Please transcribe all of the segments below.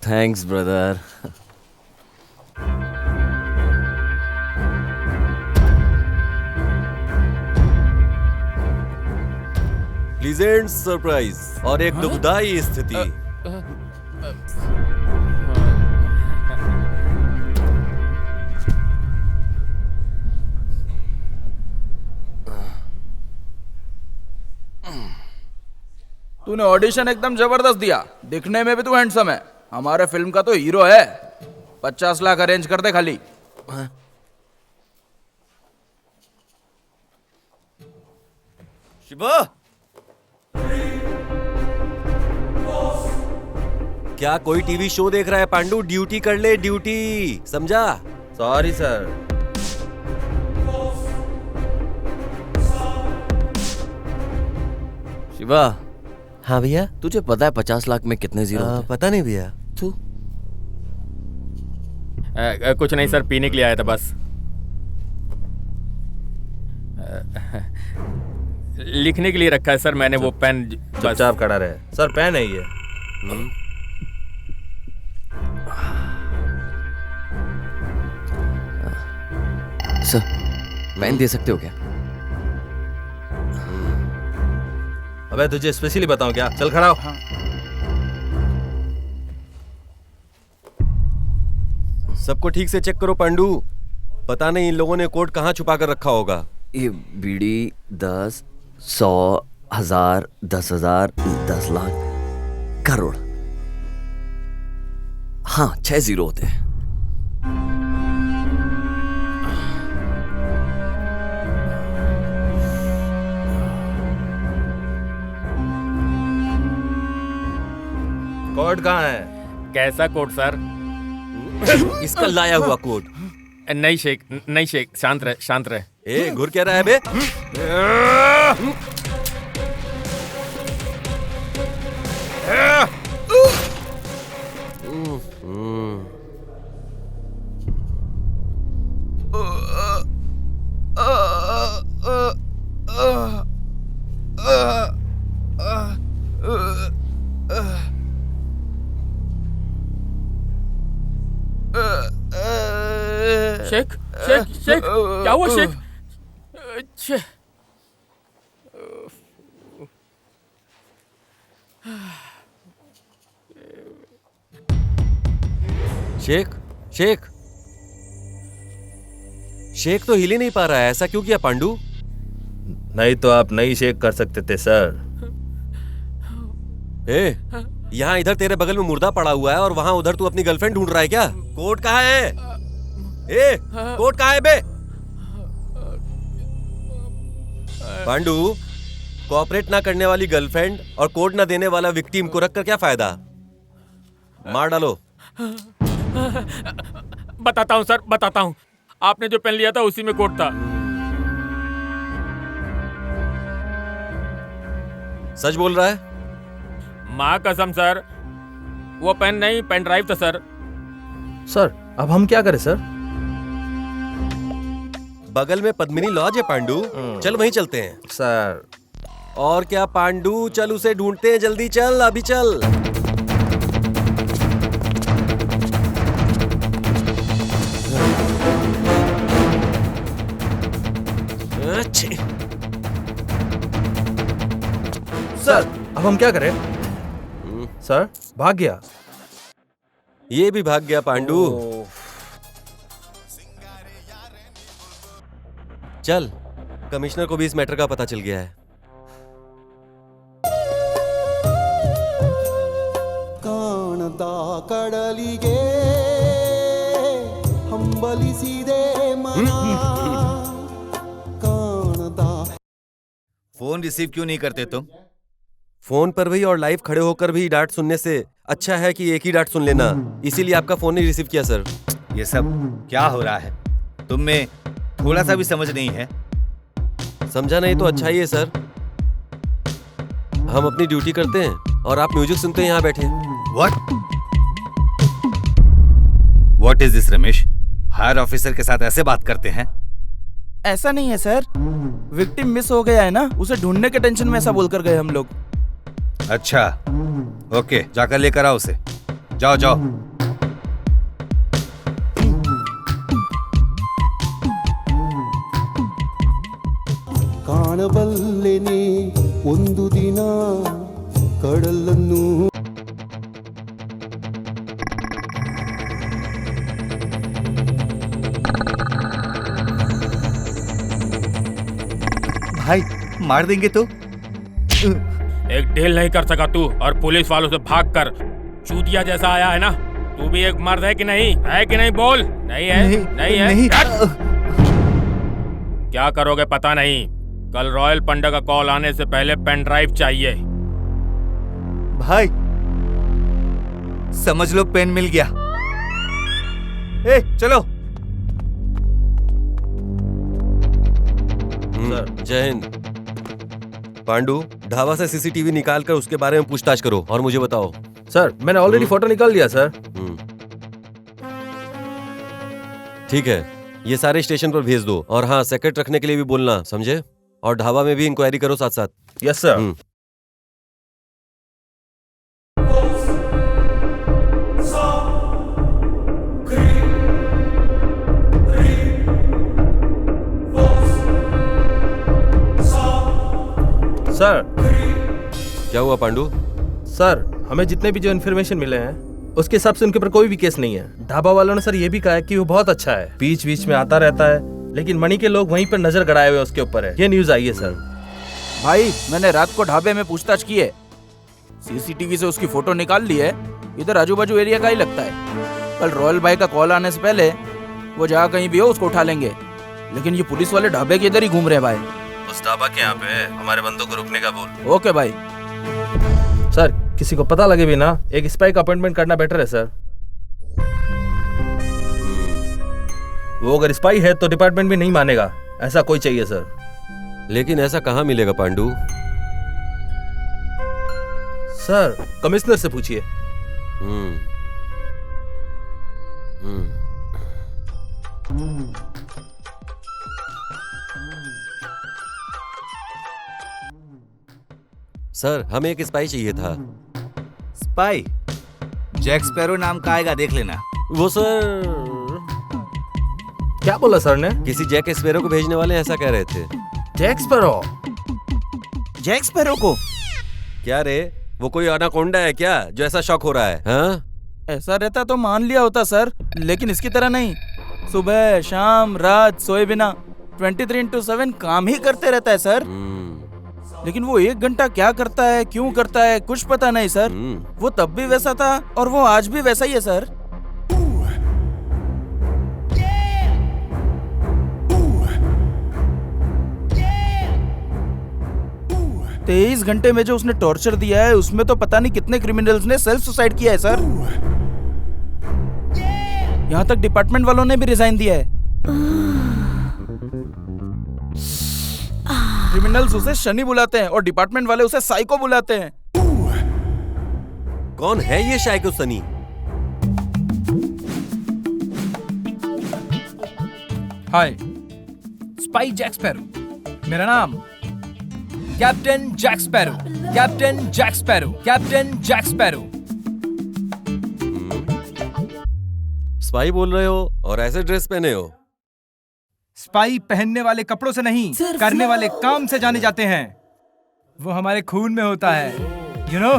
Thanks brother. Pleasant surprise और एक दुखदाई स्थिति। तूने ऑडिशन एकदम जबरदस्त दिया, दिखने में भी तू हैंडसम है, हमारे फिल्म का तो हीरो है। 50 लाख अरेंज कर दे खाली। शिवा, क्या कोई टीवी शो देख रहा है पांडू? ड्यूटी कर ले, ड्यूटी, समझा? Sorry sir. शिवा, हाँ भैया। तुझे पता है 50 लाख में कितने जीरो होते हैं? पता नहीं भैया। तू कुछ नहीं सर, पीने के लिए आया था बस। लिखने के लिए रखा है सर मैंने वो पेन। चुपचाप खड़ा रहे सर, पेन है ये। सर, पेन दे सकते हो क्या? अबे तुझे स्पेशली बताऊं क्या? चल खड़ा हो। सबको ठीक से चेक करो पांडू, पता नहीं इन लोगों ने कोड कहाँ छुपा कर रखा होगा। ये बीड़ी 10, 100, 1000, 10,000, 10 लाख, करोड़। हाँ, 6 जीरो होते हैं। कोड कहाँ है? कैसा कोट सर? इसका लाया हुआ कोड। नहीं शेख, नहीं शेख, शांत रहे, शांत रहे। ए, घुर क्या रहा है बे? शेख, शेख, शेख, क्या हुआ शेख? छे। शेख, शेख, शेख तो हिल ही नहीं पा रहा है, ऐसा क्यों किया पांडू? नहीं तो आप नहीं शेक कर सकते थे सर। ए, यहाँ इधर तेरे बगल में मुर्दा पड़ा हुआ है और वहाँ उधर तू अपनी गर्लफ्रेंड ढूंढ रहा है क्या? कोट कहाँ है? ए, कोट कहाँ है बे? पांडू, कोऑपरेट ना करने वाली गर्लफ्रेंड और कोड ना देने वाला विक्टिम को रखकर क्या फायदा? मार डालो। बताता हूँ सर, बताता हूँ। आपने जो पेन लिया था उसी में कोट था। सच बोल रहा है? माँ कसम सर, वो पेन नहीं, पेन ड्राइव था सर। सर अब हम क्या करें सर? बगल में पद्मिनी लॉज है पांडू, चल वहीं चलते हैं। सर और क्या पांडू, चल उसे ढूंढते हैं, जल्दी चल, अभी चल। सर अब हम क्या करें? सर भाग गया। ये भी भाग गया पांडू। चल, कमिश्नर को भी इस मैटर का पता चल गया है। ಕಾಣದ ಕಡಲಿಗೆ ಹಂಬಲಿಸಿದೆ ಮನ ಕಾಣದ। फोन रिसीव क्यों नहीं करते तुम? फोन पर भी और लाइव खड़े होकर भी डांट सुनने से अच्छा है कि एक ही डांट सुन लेना, इसीलिए आपका फोन नहीं रिसीव किया सर। ये सब क्या हो रहा है? तुम में थोड़ा सा भी समझ नहीं है? समझा नहीं तो अच्छा ही है सर। हम अपनी ड्यूटी करते हैं और आप म्यूजिक सुनते हैं यहाँ बैठे। What is this Ramesh? Higher officer के साथ ऐसे बात करते हैं? ऐसा नहीं है सर, विक्टिम मिस हो गया है ना, उसे ढूंढने के टेंशन में ऐसा बोलकर गए हम लोग। अच्छा, ओके, जाकर लेकर आओ उसे। जाओ जाओ। ಕಾಣಬಲ್ಲೆನೆ ಒಂದು ದಿನ ಕಡಲನ್ನು भाई मार देंगे तो? एक डील नहीं कर सका तू और पुलिस वालों से भाग कर चूतिया जैसा आया है ना। तू भी एक मर्द है कि नहीं? है कि नहीं? बोल। नहीं है? नहीं है? नहीं। क्या करोगे पता नहीं। कल रॉयल पंडा का कॉल आने से पहले पेन ड्राइव चाहिए। भाई समझ लो पेन मिल गया। ए चलो। जय हिंद। पांडु, ढाबा से सीसीटीवी निकाल कर उसके बारे में पूछताछ करो और मुझे बताओ। सर मैंने ऑलरेडी फोटो निकाल दिया सर। ठीक है, ये सारे स्टेशन पर भेज दो और हाँ, सेक्रेट रखने के लिए भी बोलना, समझे? और ढाबा में भी इंक्वायरी करो साथ साथ। Yes sir. सर क्या हुआ पांडु? सर हमें जितने भी जो इन्फॉर्मेशन मिले हैं उसके हिसाब से उनके ऊपर कोई भी केस नहीं है। ढाबा वालों ने सर ये भी कहा है कि वो बहुत अच्छा है, बीच बीच में आता रहता है, लेकिन मणि के लोग वहीं पर नजर गड़ाए हुए उसके ऊपर है। ये न्यूज आई है सर। भाई मैंने रात को ढाबे में पूछताछ की है, सीसीटीवी से उसकी फोटो निकाल ली है। इधर आजू बाजू एरिया का ही लगता है। कल रॉयल भाई का कॉल आने से पहले वो जहाँ कहीं भी हो उसको उठा लेंगे। लेकिन ये पुलिस वाले ढाबे के इधर ही घूम रहे हैं भाई। उस ढाबा के यहाँ पे हमारे बंदों को रुकने का बोल। ओके भाई। सर किसी को पता लगे भी ना, एक स्पाई का अपॉइंटमेंट करना बेटर है सर। वो अगर स्पाई है तो डिपार्टमेंट भी नहीं मानेगा, ऐसा कोई चाहिए सर। लेकिन ऐसा कहाँ मिलेगा पांडु? सर कमिश्नर से पूछिए। सर हमें एक स्पाई चाहिए था। स्पाई? जैक स्पैरो नाम का आएगा, देख लेना। वो सर क्या बोला सर ने? किसी जैक स्पैरो को भेजने वाले ऐसा कह रहे थे। Jack sparrow? जैक स्पैरो को? क्या रे, वो कोई अनाकोंडा है क्या जो ऐसा शौक हो रहा है? हाँ? ऐसा रहता तो मान लिया होता सर, लेकिन इसकी तरह नहीं। सुबह शाम रात सोए बिना 23/7 काम ही करते रहता है सर। लेकिन वो 1 घंटा क्या करता है, क्यों करता है, कुछ पता नहीं सर। वो तब भी वैसा था और वो आज भी वैसा ही है सर। तेईस घंटे में जो उसने टॉर्चर दिया है उसमें तो पता नहीं कितने क्रिमिनल्स ने सेल्फ सुसाइड किया है सर। यहाँ तक डिपार्टमेंट वालों ने भी रिजाइन दिया है। क्रिमिनल्स उसे शनि बुलाते हैं और डिपार्टमेंट वाले उसे साइको बुलाते हैं। कौन है ये psycho Sunny? Hi, spy Jack Sparrow. मेरा नाम captain Jack Sparrow. Captain Jack Sparrow. Captain Jack Sparrow. Spy बोल रहे हो और ऐसे ड्रेस पहने हो? स्पाई पहनने वाले कपड़ों से नहीं, करने वाले काम से जाने जाते हैं। वो हमारे खून में होता है। You know,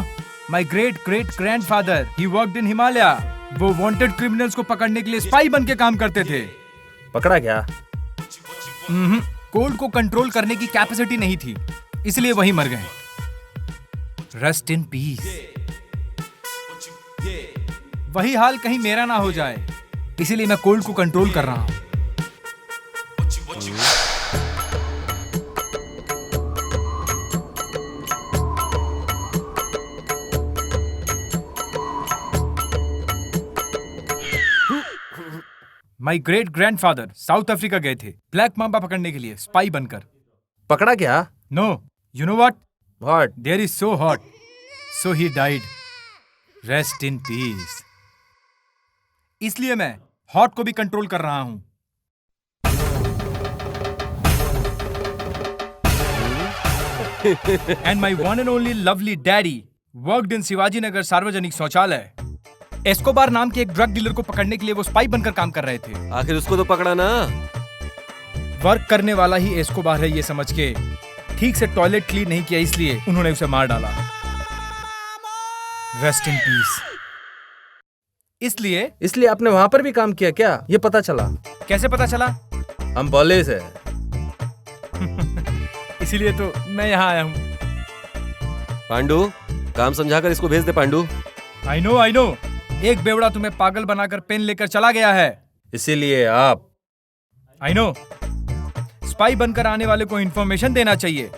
my great great grandfather he worked in Himalaya. वो वांटेड क्रिमिनल्स को पकड़ने के लिए स्पाई बन के काम करते थे। पकड़ा क्या? कोल्ड को कंट्रोल करने की कैपेसिटी नहीं थी, इसलिए वही मर गए। Rest in piece. वही हाल कहीं मेरा ना हो जाए, इसीलिए मैं कोल्ड को कंट्रोल कर रहा हूं। My great grandfather south Africa गए थे ब्लैक मांबा पकड़ने के लिए, स्पाई बनकर। पकड़ा क्या? No, you know what? What? There is so hot, so he died. Rest in peace. इसलिए मैं हॉट को भी कंट्रोल कर रहा हूं। And my one and only lovely daddy worked in Shivaji Nagar सार्वजनिक शौचालय। एस्कोबार नाम के एक ड्रग डीलर को पकड़ने के लिए वो स्पाई बनकर काम कर रहे थे। आखिर उसको तो पकड़ा ना। वर्क करने वाला ही एस्कोबार है ये समझ के ठीक से टॉयलेट क्लीन नहीं किया, इसलिए उन्होंने उसे मार डाला। Rest in peace. इसलिए आपने वहां पर भी काम किया क्या? ये पता चला। कैसे पता चला? हम पुलिस है। इसीलिए तो मैं यहाँ आया हूँ। पांडू, काम समझाकर इसको भेज दे पांडू। आई नो एक बेवड़ा तुम्हें पागल बनाकर पेन लेकर चला गया है। इसीलिए आप आई नो स्पाई बनकर आने वाले को इंफॉर्मेशन देना चाहिए।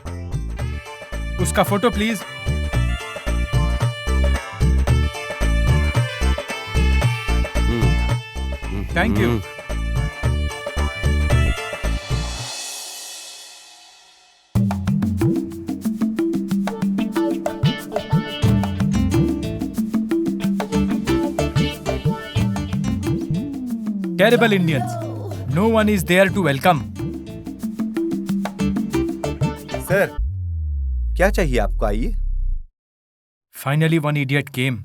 उसका photo please. Thank you. Terrible Indians. No one is there to welcome. Sir, क्या चाहिए आपको? आइए। Finally, one idiot came.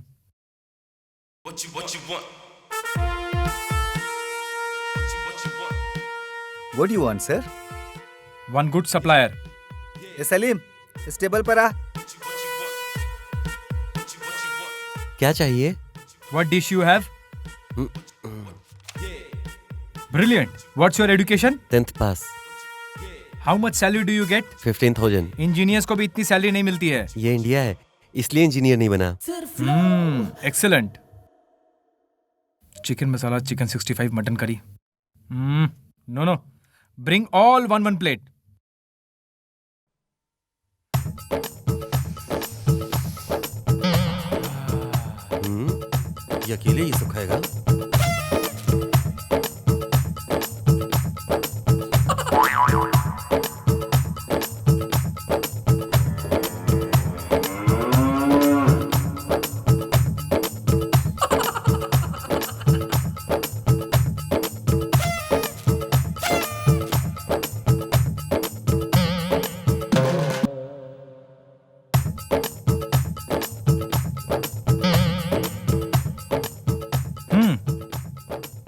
What do you want, sir? One good supplier. ए सलीम, इस टेबल पर आ। क्या चाहिए? What dish you have? Brilliant. What's your education? 10th pass. How much salary do you get? 15,000। Engineers को भी इतनी सैलरी नहीं मिलती है। ये इंडिया है, इसलिए इंजीनियर नहीं बना। Excellent. Chicken masala, chicken 65, mutton curry. No. Bring all one plate. ये अकेले ये सब खाएगा?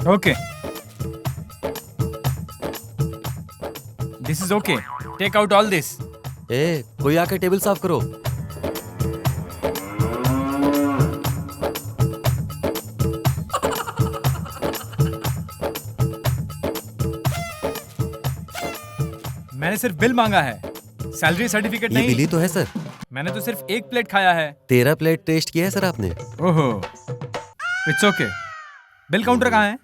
Okay. This is okay. Take out all this. ए, कोई आकर टेबल साफ करो। मैंने सिर्फ बिल मांगा है, सैलरी सर्टिफिकेट ये नहीं। बिल ही तो है सर। मैंने तो सिर्फ एक प्लेट खाया है। 13 प्लेट टेस्ट किया है सर आपने। ओहो, इट्स ओके। बिल काउंटर कहाँ है?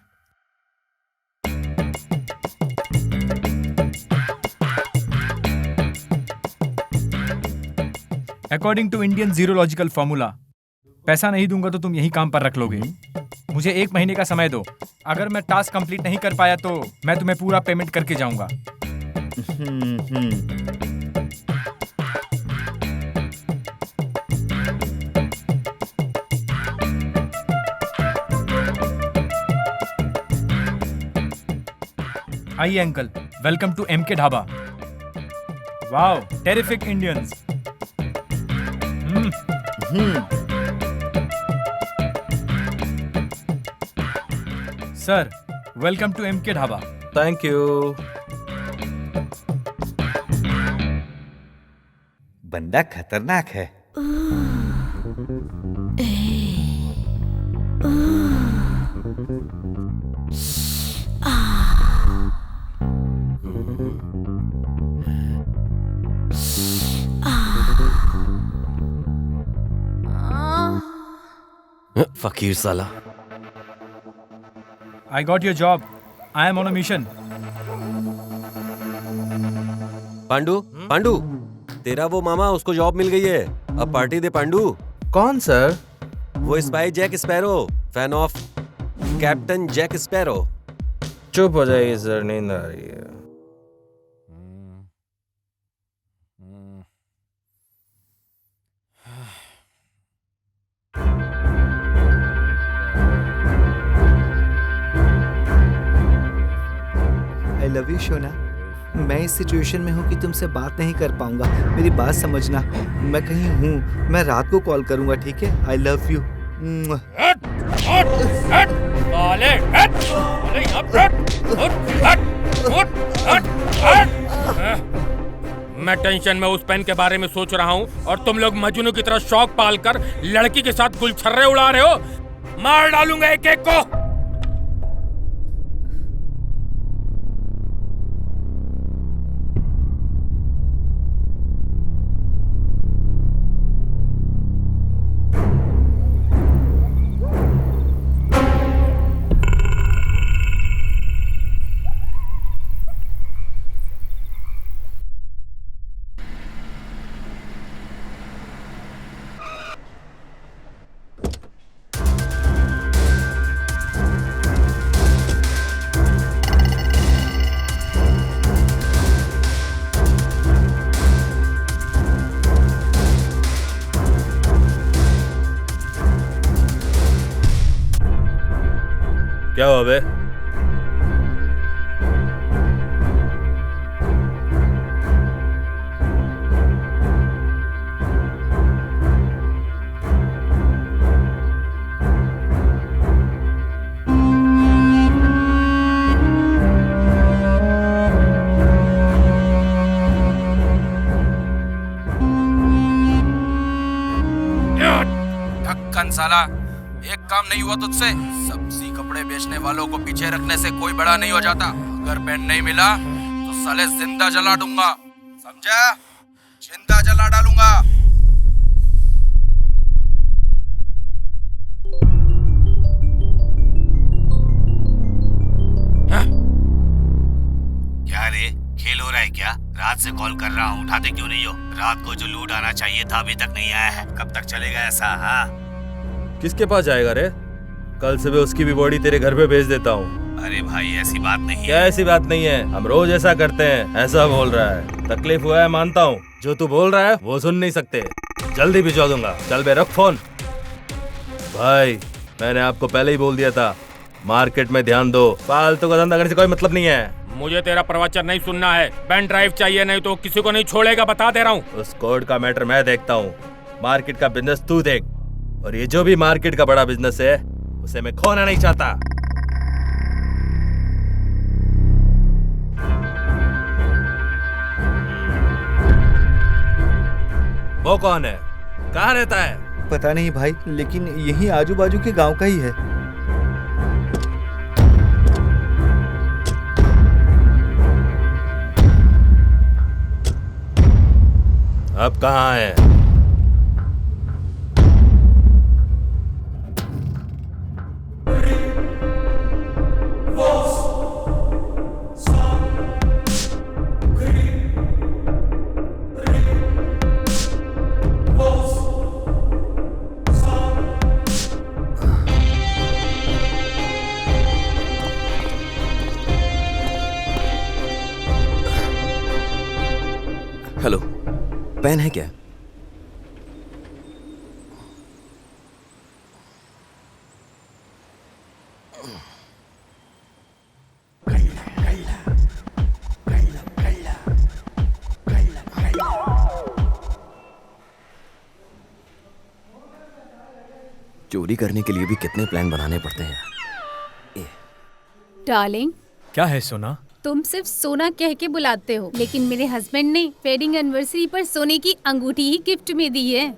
अकॉर्डिंग टू इंडियन जीरोलॉजिकल फॉर्मूला, पैसा नहीं दूंगा तो तुम यही काम पर रख लोगे। मुझे 1 महीने का समय दो। अगर मैं टास्क कंप्लीट नहीं कर पाया तो मैं तुम्हें पूरा पेमेंट करके जाऊंगा। आइए uncle, welcome to MK dhaba. Wow, terrific Indians. Sir, welcome to MK dhaba. Thank you. बंदा खतरनाक है। फकीर साला। I got your job. I am on a mission. Pandu, तेरा वो मामा, उसको जॉब मिल गई है। अब पार्टी दे पांडू। कौन सर? वो spy Jack Sparrow, fan of captain Jack Sparrow. चुप हो जाइए सर, नींद आ रही है। आई लव यू शोना। मैं इस सिचुएशन में हूँ कि तुमसे बात नहीं कर पाऊंगा। मेरी बात समझना। मैं कहीं हूँ, मैं रात को कॉल करूंगा, ठीक है? I love you. उठ, हट, साले, हट, साले, यहाँ पे हट, उठ, हट, हट। मैं टेंशन में उस पेन के बारे में सोच रहा हूँ और तुम लोग मजनू की तरह शौक पालकर लड़की के साथ गुलछर्रे उड़ा रहे हो। मार डालूंगा एक एक को। क्या हुआ बे? ढक्कन साला, एक काम नहीं हुआ तुझसे। सब्जी कपड़े बेचने वालों को पीछे रखने से कोई बड़ा नहीं हो जाता। अगर पेन नहीं मिला तो साले जिंदा जला दूंगा, समझा? जिंदा जला डालूंगा। क्या रे, खेल हो रहा है क्या? रात से कॉल कर रहा हूँ, उठाते क्यों नहीं हो? रात को जो लूट आना चाहिए था अभी तक नहीं आया है। कब तक चलेगा ऐसा? हाँ, किसके पास जाएगा रे? कल सुबह उसकी भी बॉडी तेरे घर पे भेज देता हूँ। अरे भाई ऐसी बात नहीं क्या है। ऐसी बात नहीं है? हम रोज ऐसा करते हैं। ऐसा बोल रहा है, तकलीफ हुआ है मानता हूँ। जो तू बोल रहा है वो सुन नहीं सकते। जल्दी भिजवा दूंगा। चल बे, रख फोन। भाई मैंने आपको पहले ही बोल दिया था, मार्केट में ध्यान दो। फालतू का धंधा करने से कोई मतलब नहीं है। मुझे तेरा प्रवचन नहीं सुनना है। पेन ड्राइव चाहिए, नहीं तो किसी को नहीं छोड़ेगा, बता दे रहा हूँ। उस कोड का मैटर मैं देखता हूँ, मार्केट का बिजनेस तू देख। और ये जो भी मार्केट का बड़ा बिजनेस है उसे मैं खोना नहीं चाहता। वो कौन है? कहाँ रहता है? पता नहीं भाई, लेकिन यही आजू बाजू के गांव का ही है। अब कहाँ है? हेलो, पेन है क्या? चोरी करने के लिए भी कितने प्लान बनाने पड़ते हैं। डार्लिंग, क्या है सोना? तुम सिर्फ सोना कह के बुलाते हो, लेकिन मेरे हस्बैंड ने वेडिंग एनिवर्सरी पर सोने की अंगूठी ही गिफ्ट में दी है।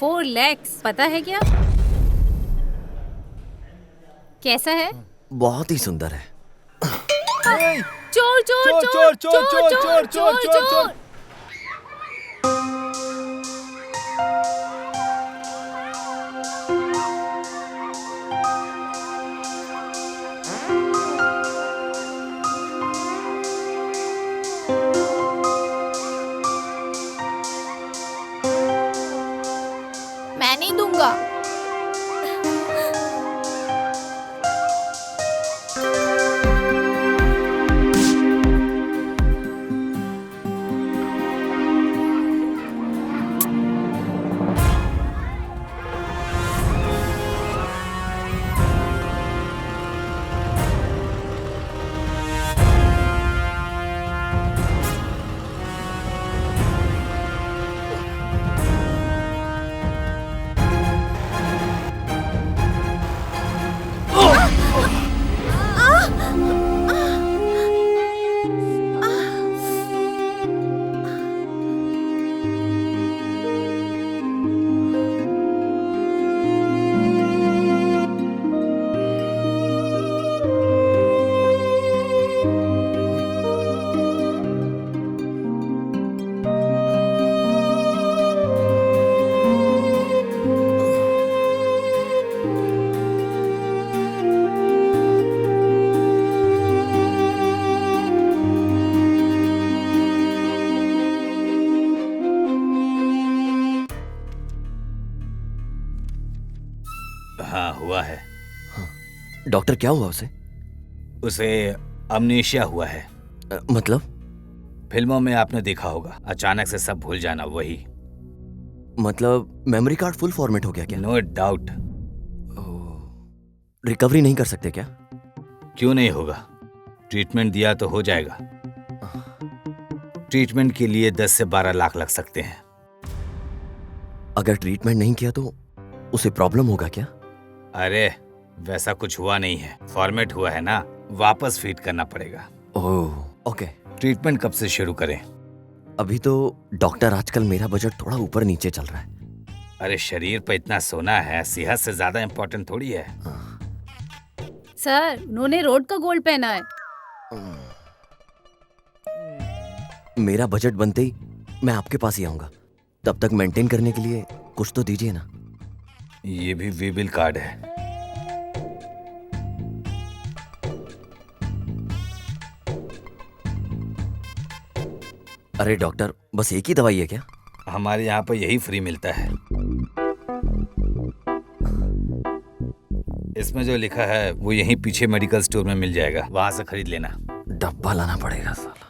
4 लाख, पता है क्या? कैसा है? बहुत ही सुंदर है। चोर चोर चोर चोर चोर चोर चोर चोर। मैं नहीं दूंगा। हुआ है। डॉक्टर क्या हुआ उसे? उसे अमनेशिया हुआ है। मतलब? फिल्मों में आपने देखा होगा, अचानक से सब भूल जाना, वही। मतलब मेमोरी कार्ड फुल फॉर्मेट हो गया क्या? No doubt. रिकवरी नहीं कर सकते क्या? क्यों नहीं होगा? ट्रीटमेंट दिया तो हो जाएगा। ट्रीटमेंट के लिए 10 से 12 लाख लग सकते हैं। अगर ट्रीटमेंट नहीं किया तो उसे प्रॉब्लम होगा क्या? अरे वैसा कुछ हुआ नहीं है, फॉर्मेट हुआ है ना, वापस फिट करना पड़ेगा। Oh okay. ट्रीटमेंट कब से शुरू करें? अभी तो डॉक्टर आजकल मेरा बजट थोड़ा ऊपर नीचे चल रहा है। अरे शरीर पर इतना सोना है, सेहत से ज्यादा इम्पोर्टेंट थोड़ी है। सर उन्होंने रोड का गोल्ड पहना है। मेरा बजट बनते ही मैं आपके पास ही आऊंगा। तब तक मेंटेन करने के लिए कुछ तो दीजिए ना। ये भी वीबिल कार्ड है। अरे डॉक्टर, बस एक ही दवाई है क्या? हमारे यहाँ पर यही फ्री मिलता है। इसमें जो लिखा है वो यहीं पीछे मेडिकल स्टोर में मिल जाएगा, वहां से खरीद लेना। डब्बा लाना पड़ेगा साला।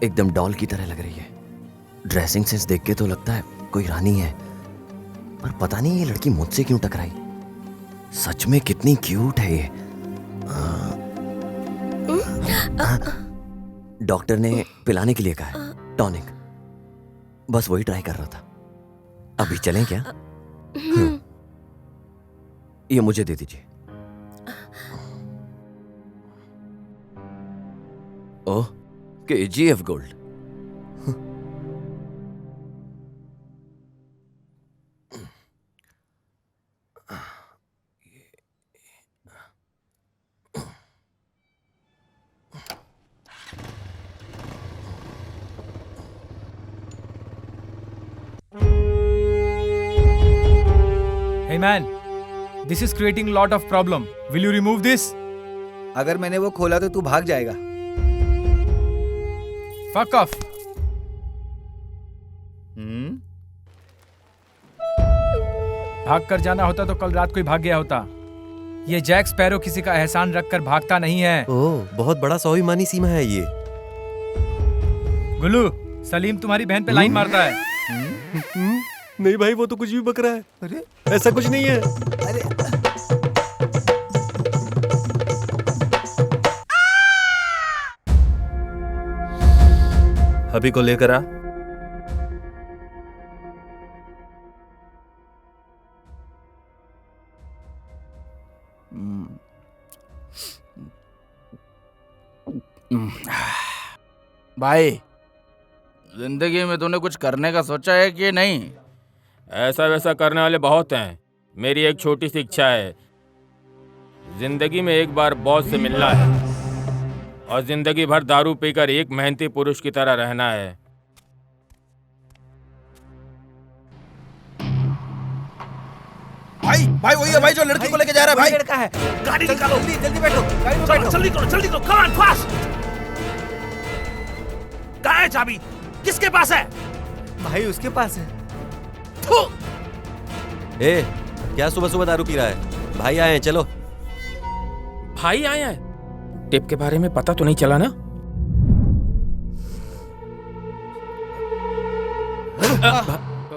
एकदम डॉल की तरह लग रही है। ड्रेसिंग सेंस देख के तो लगता है कोई रानी है, पर पता नहीं ये लड़की मुझसे क्यों टकराई। सच में कितनी क्यूट है ये। डॉक्टर ने पिलाने के लिए कहा है टॉनिक, बस वही ट्राई कर रहा था। अभी चलें क्या? ये मुझे दे दीजिए। ओह, KGF gold. Hey man, this is creating a lot of problem. Will you remove this? अगर मैंने वो खोला तो तू भाग जाएगा। Fuck off. भाग कर जाना होता तो कल रात को ही भाग गया होता। ये जैक स्पैरो किसी का एहसान रखकर भागता नहीं है। ओह, बहुत बड़ा स्वाभिमानी सीमा है ये। गुल्लू, सलीम तुम्हारी बहन पे लाइन मारता है। नहीं भाई, वो तो कुछ भी बक रहा है। अरे ऐसा कुछ नहीं है। अरे अभी को लेकर आ। भाई, जिंदगी में तूने कुछ करने का सोचा है कि नहीं? ऐसा वैसा करने वाले बहुत हैं। मेरी एक छोटी सी इच्छा है, जिंदगी में एक बार बॉस से मिलना है और जिंदगी भर दारू पीकर एक मेहनती पुरुष की तरह रहना है। भाई भाई वही है भाई जो लड़की को लेके जा रहा है भाई। लड़का है। गाड़ी निकालो, जल्दी जल्दी बैठो, गाड़ी में बैठो। जल्दी करो, जल्दी करो, कम ऑन फास्ट। कहाँ है चाबी? किसके पास है? भाई उसके पास है। थू! ए, क्या सुबह सुबह दारू पी रहा है? भाई आए हैं, चलो। भाई आए हैं? टिप के बारे में पता तो नहीं चला ना?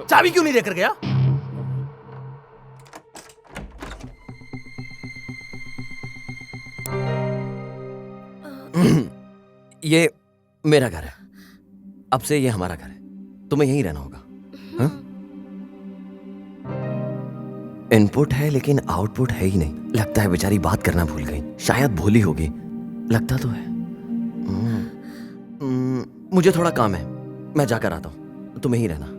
चाबी क्यों नहीं लेकर गया? ये मेरा घर है, अब से ये हमारा घर है, तुम्हें यहीं रहना होगा। हाँ? इनपुट है लेकिन आउटपुट है ही नहीं। लगता है बेचारी बात करना भूल गई, शायद भूली होगी, लगता तो है। मुझे थोड़ा काम है, मैं जाकर आता हूं, तुम यहीं रहना।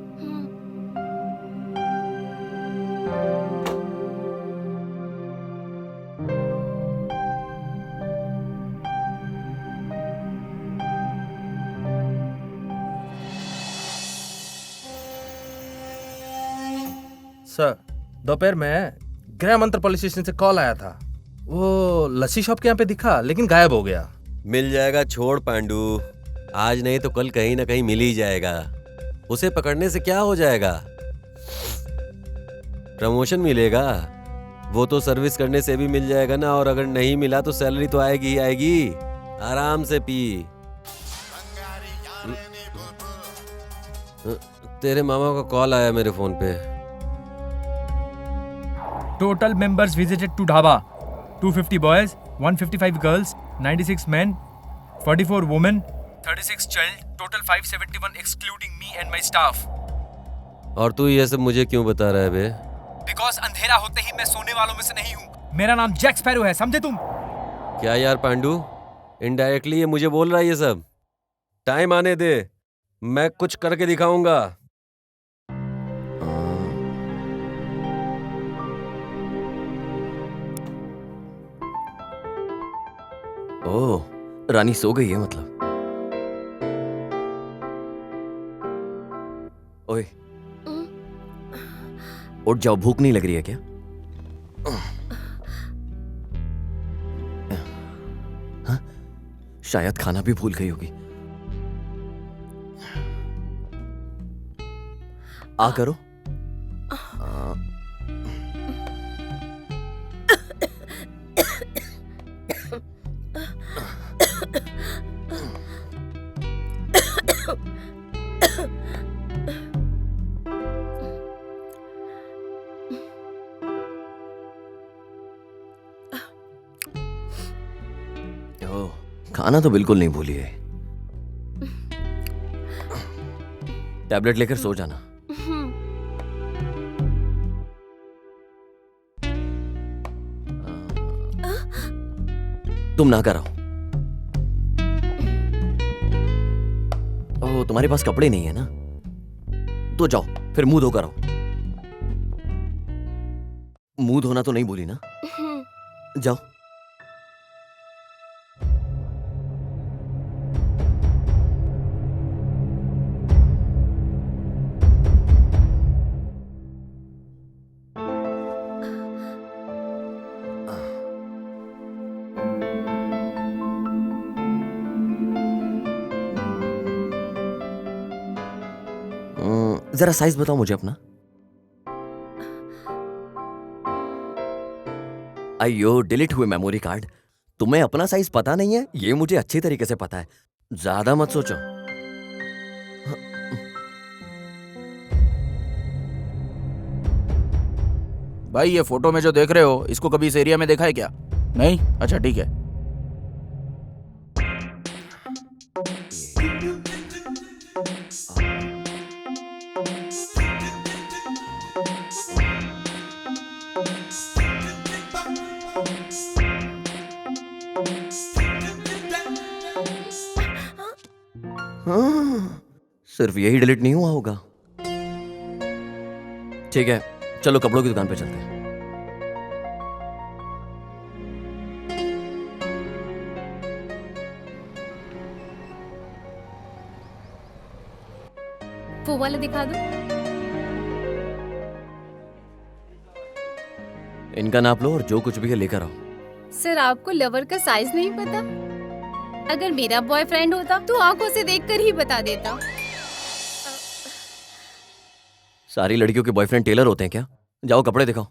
सर, दोपहर में गृह मंत्री पुलिस स्टेशन से कॉल आया था। वो लस्सी शॉप के यहाँ पे दिखा लेकिन गायब हो गया। मिल जाएगा, छोड़ पांडू, आज नहीं तो कल कहीं ना कहीं मिल ही जाएगा। उसे पकड़ने से क्या हो जाएगा, प्रमोशन मिलेगा, वो तो सर्विस करने से भी मिल जाएगा ना। और अगर नहीं मिला तो सैलरी तो आएगी ही आएगी। आराम से पी। तेरे मामा का कॉल आया मेरे फोन पे। Total members visited to dhaba 250 boys, 155 girls, 96 men, 44 women, 36 child, total 571 excluding me and my staff. और तू ये सब मुझे क्यों बता रहा है बे? Because अंधेरा होते ही मैं सोने वालों में से नहीं हूँ। मेरा नाम जैक स्पैरो है, समझे तुम? क्या यार पांडू, इनडायरेक्टली ये मुझे बोल रहा है ये सब? टाइम आने दे, मैं कुछ करके दिखाऊंगा। ओह, रानी सो गई है मतलब। ओए, उठ जाओ, भूख नहीं लग रही है क्या? हाँ? शायद खाना भी भूल गई होगी। आ करो। खाना तो बिल्कुल नहीं भूली है। टैबलेट लेकर सो जाना। तुम ना कराओ। ओह, तुम्हारे पास कपड़े नहीं है ना, तो जाओ फिर मुंह धो कर आओ। मुंह धोना तो नहीं भूली ना? जाओ। जरा साइज बताओ मुझे अपना। अयो, डिलीट हुए मेमोरी कार्ड। तुम्हें अपना साइज पता नहीं है? ये मुझे अच्छी तरीके से पता है, ज्यादा मत सोचो। भाई ये फोटो में जो देख रहे हो, इसको कभी इस एरिया में देखा है क्या? नहीं? अच्छा ठीक है। हाँ, सिर्फ यही डिलीट नहीं हुआ होगा। ठीक है, चलो कपड़ों की दुकान पे चलते हैं। वो वाला दिखा दो। इनका नाप लो और जो कुछ भी है लेकर आओ। सर, आपको लवर का साइज नहीं पता? अगर मेरा बॉयफ्रेंड होता तो आंखों से देखकर ही बता देता। सारी लड़कियों के बॉयफ्रेंड टेलर होते हैं क्या? जाओ कपड़े दिखाओ।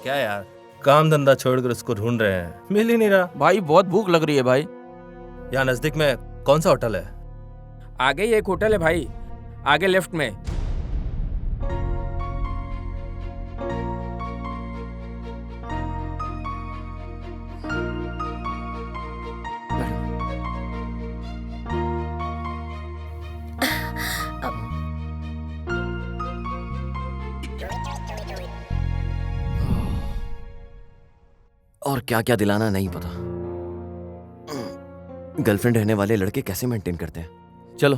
क्या यार, काम धंधा छोड़कर उसको ढूंढ रहे हैं, मिल ही नहीं रहा। भाई बहुत भूख लग रही है भाई। यहाँ नजदीक में कौन सा होटल है? आगे ही एक होटल है भाई, आगे लेफ्ट में। और क्या क्या दिलाना नहीं पता। गर्लफ्रेंड रहने वाले लड़के कैसे मेंटेन करते हैं। चलो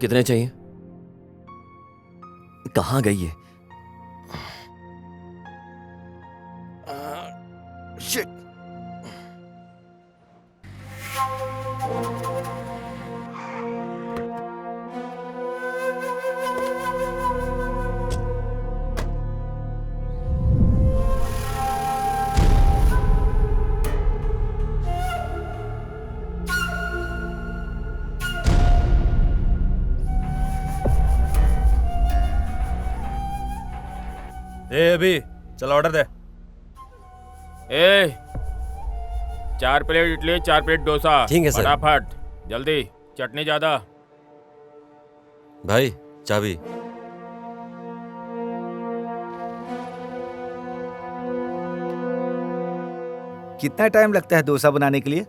कितने चाहिए? कहाँ गई है? शिट। अभी चलो ऑर्डर दे। 4 प्लेट इडली, 4 प्लेट डोसा। ठीक है सर। फटाफट जल्दी, चटनी ज्यादा। भाई चाबी। कितना टाइम लगता है डोसा बनाने के लिए?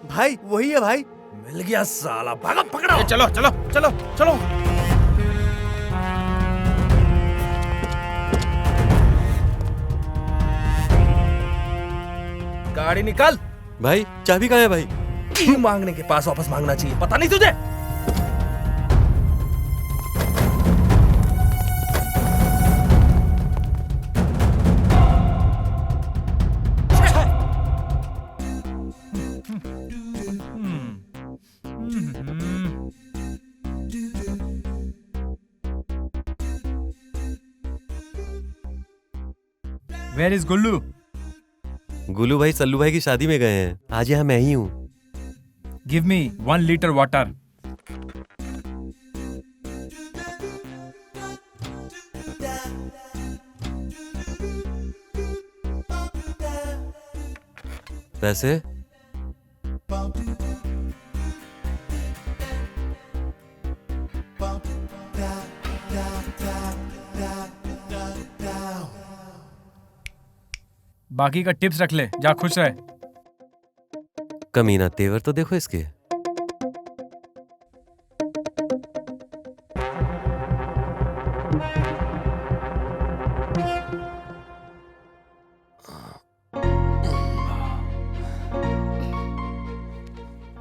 भाई वही है भाई। मिल गया साला, भागो पकड़ो। चलो चलो चलो चलो। गाड़ी निकाल। भाई चाबी कहाँ है भाई? क्यों मांगने के पास वापस मांगना चाहिए, पता नहीं तुझे? Where is Gullu? गुल्लू भाई सल्लू भाई की शादी में गए हैं। आज यहाँ मैं ही हूँ। Give me 1 liter water. पैसे? बाकी का टिप्स रख ले, जा खुश रहे। कमीना तेवर तो देखो इसके।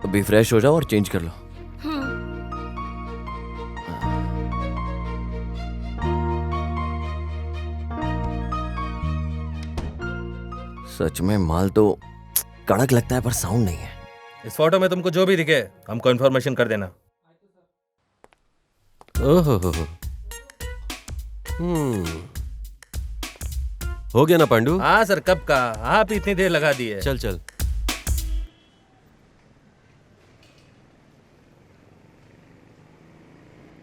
अभी फ्रेश हो जाओ और चेंज कर लो। सच में माल तो कड़क लगता है पर साउंड नहीं है। इस फोटो में तुमको जो भी दिखे हमको इन्फॉर्मेशन कर देना। ओहो हो गया ना पांडू? हाँ सर, कब का? आप इतनी देर लगा दी है। चल चल।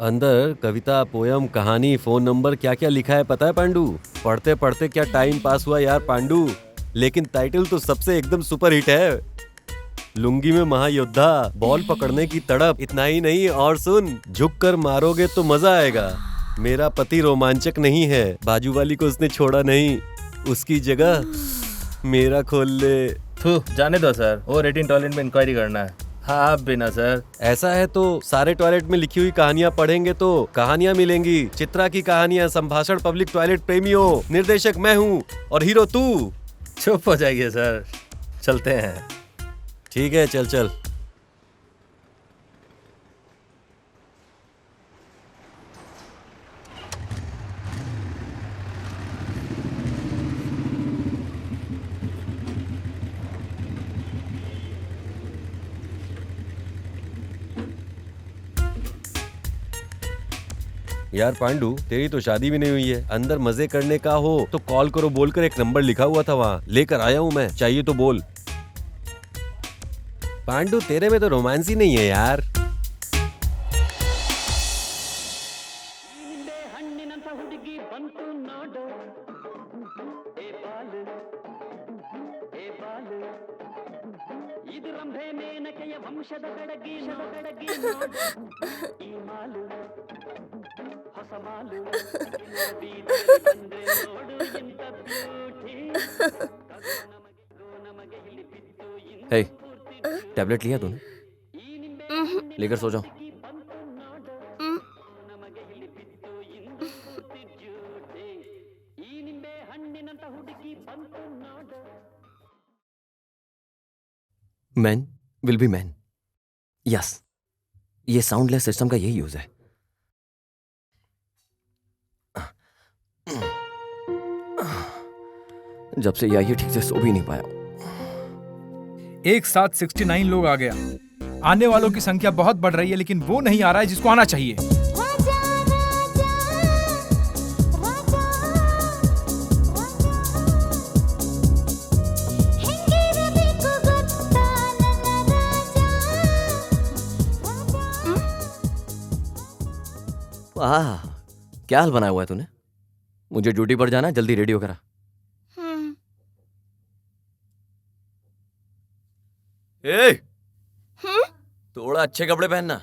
अंदर कविता, पोयम, कहानी, फोन नंबर क्या क्या लिखा है पता है पांडू? पढ़ते पढ़ते क्या टाइम पास हुआ यार पांडू। लेकिन टाइटल तो सबसे एकदम सुपर हिट है। लुंगी में महायोद्धा, बॉल पकड़ने की तड़प। इतना ही नहीं, और सुन, झुक कर मारोगे तो मजा आएगा। मेरा पति रोमांचक नहीं है, बाजू वाली को उसने छोड़ा नहीं, उसकी जगह मेरा खोल ले। जाने दो सर, वो 18 टॉयलेट में इंक्वायरी करना है। हाँ आप बिना सर। ऐसा है तो सारे टॉयलेट में लिखी हुई कहानियां पढ़ेंगे तो कहानियां मिलेंगी। चित्रा की कहानियां, संभाषण पब्लिक टॉयलेट प्रेमियों। निर्देशक मैं हूँ और हीरो तू। चुप हो जाइए सर, चलते हैं। ठीक है, चल चल। यार पांडू, तेरी तो शादी भी नहीं हुई है। अंदर मजे करने का हो तो कॉल करो बोलकर एक नंबर लिखा हुआ था वहाँ, लेकर आया हूँ मैं, चाहिए तो बोल। पांडू तेरे में तो रोमांस ही नहीं है यार। हे, टैबलेट लिया तूने? लेकर सो जाओ। Man will be man. Yes, ये साउंडलेस सिस्टम का यही यूज है। जब से ये आई है ठीक से सो भी नहीं पाया। एक साथ 69 लोग आ गया। आने वालों की संख्या बहुत बढ़ रही है, लेकिन वो नहीं आ रहा है जिसको आना चाहिए। वाह, क्या हाल बनाया हुआ है तूने। मुझे ड्यूटी पर जाना है, जल्दी रेडियो करा। ए, थोड़ा अच्छे कपड़े पहनना।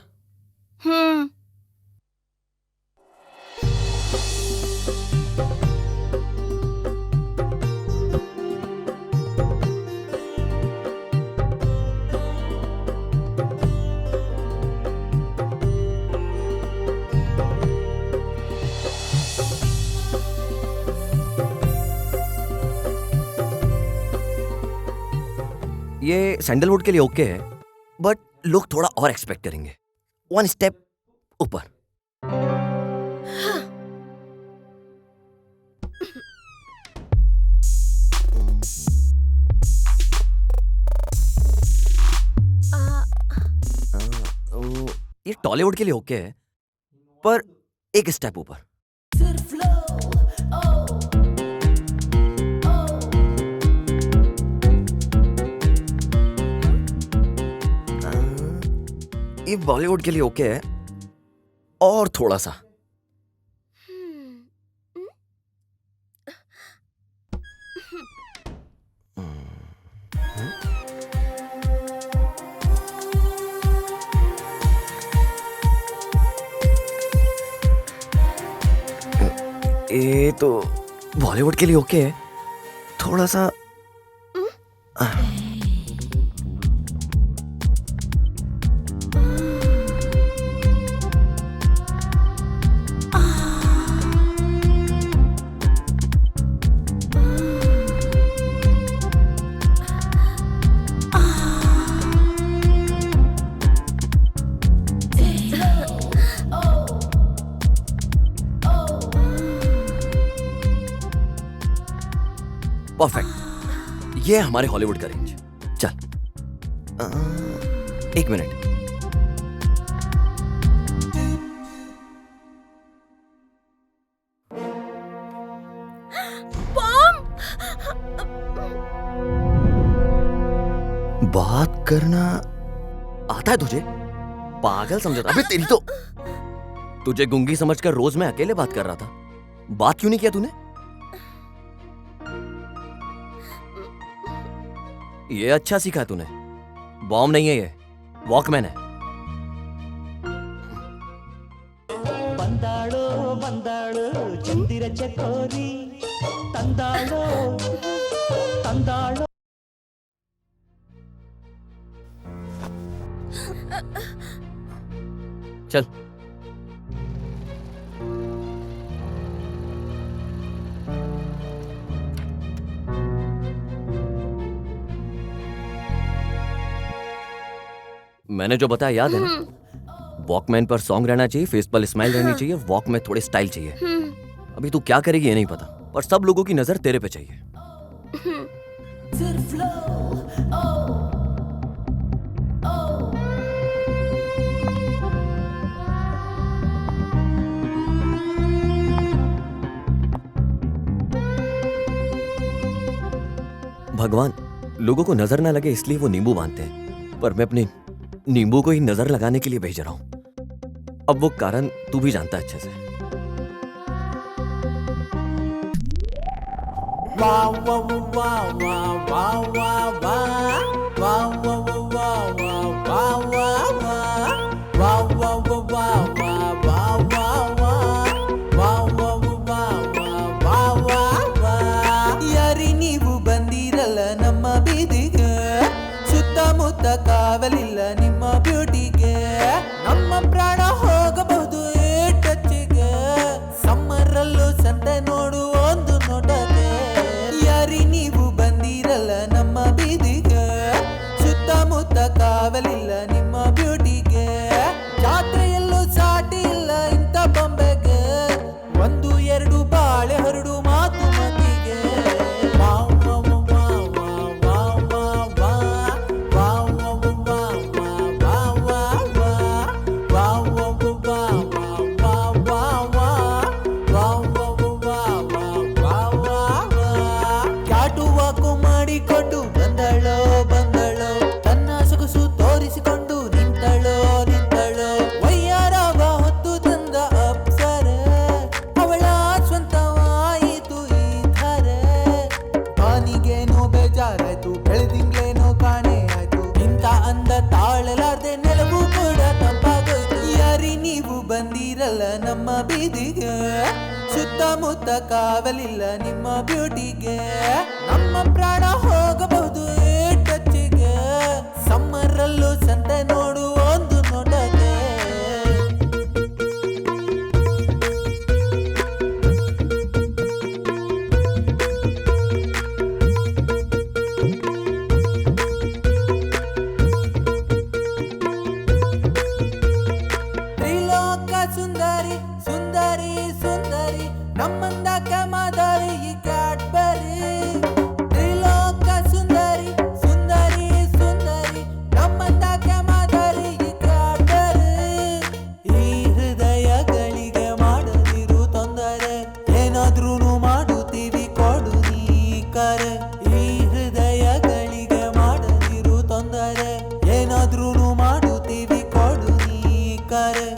ये सैंडलवुड के लिए ओके है, बट लोग थोड़ा और एक्सपेक्ट करेंगे। 1 स्टेप ऊपर। ये टॉलीवुड के लिए ओके है, पर 1 स्टेप ऊपर। ये बॉलीवुड के लिए ओके है, और थोड़ा सा। ये तो बॉलीवुड के लिए ओके है, थोड़ा सा। परफेक्ट, ये है हमारे हॉलीवुड का रेंज। चल, 1 मिनट। बात करना आता है तुझे? पागल समझा था। अबे तेरी तो, तुझे गुंगी समझकर रोज मैं अकेले बात कर रहा था। बात क्यों नहीं किया तूने? ये अच्छा सीखा तूने। बॉम्ब नहीं है ये, वॉकमैन है। बंदाड़ो बंदाड़ो चंदिर चकोरी तंदाड़ो तंदाड़ो। चल, मैंने जो बताया याद है ना? वॉकमैन पर सॉन्ग रहना चाहिए, फेस पर स्माइल रहनी चाहिए, वॉक में थोड़े स्टाइल चाहिए। अभी तू क्या करेगी ये नहीं पता, पर सब लोगों की नजर तेरे पे चाहिए। भगवान लोगों को नजर ना लगे इसलिए वो नींबू बांधते हैं, पर मैं अपने नींबू को ही नजर लगाने के लिए भेज रहा हूं। अब वो कारण तू भी जानता है अच्छे से। ಯಾರಿ ನೀವು ಬಂದಿರಲ್ಲ ನಮ್ಮ ಬೀದಿಗೆ, ಸುತ್ತಮುತ್ತ ಕಾವಲಿಲ್ಲ ನಿಮ್ಮ ಬ್ಯೂಟಿಗೆ. ನಮ್ಮ ಪ್ರಾಣ ಹೋಗಬಹುದು ಟಚ್ಗೆ, ಸಮ್ಮರಲ್ಲೂ ಸಂತೆ ನೋಡು ಒಂದು ನೋಟಕ್ಕೆ. ಯಾರಿ ನೀವು ಬಂದಿರಲ್ಲ ನಮ್ಮ ಬೀದಿಗೆ, ಸುತ್ತ ಬಂದಿರಲ್ಲ ನಮ್ಮ ಬೀದಿಗೆ ಸುತ್ತಮುತ್ತ ಕಾವಲಿಲ್ಲ ನಿಮ್ಮ ಬ್ಯೂಟಿಗೆ ನಮ್ಮ ಪ್ರಾಣ ಹೋಗಬಹುದು ಟಚ್ಚಿಗೆ ಸಮ್ಮರಲ್ಲೂ ಸಂತೆ ನೋಡು ಒಂದು ನೋಟಕ್ಕೆ ಸುಂದರಿ ಸುಂದರಿ ಸುಂದರಿ ನಮ್ಮಂದಕ ಮಾದರಿ ಈ ಕ್ಯಾಡ್ಬರಿ ತ್ರಿಲೋಕ ಸುಂದರಿ ಸುಂದರಿ ಸುಂದರಿ ನಮ್ಮಂದಕ ಮಾದರಿ ಈ ಕ್ಯಾಡ್ಬರಿ ಈ ಹೃದಯಗಳಿಗೆ ಮಾಡದಿರು ತೊಂದರೆ ಏನಾದ್ರೂ ಮಾಡುತ್ತೀವಿ ಕೊಡು ನೀ ಕರೆ ಈ ಹೃದಯಗಳಿಗೆ ಮಾಡದಿರು ತೊಂದರೆ ಏನಾದ್ರೂ ಮಾಡುತ್ತೀವಿ ಕೊಡು ನೀ ಕರೆ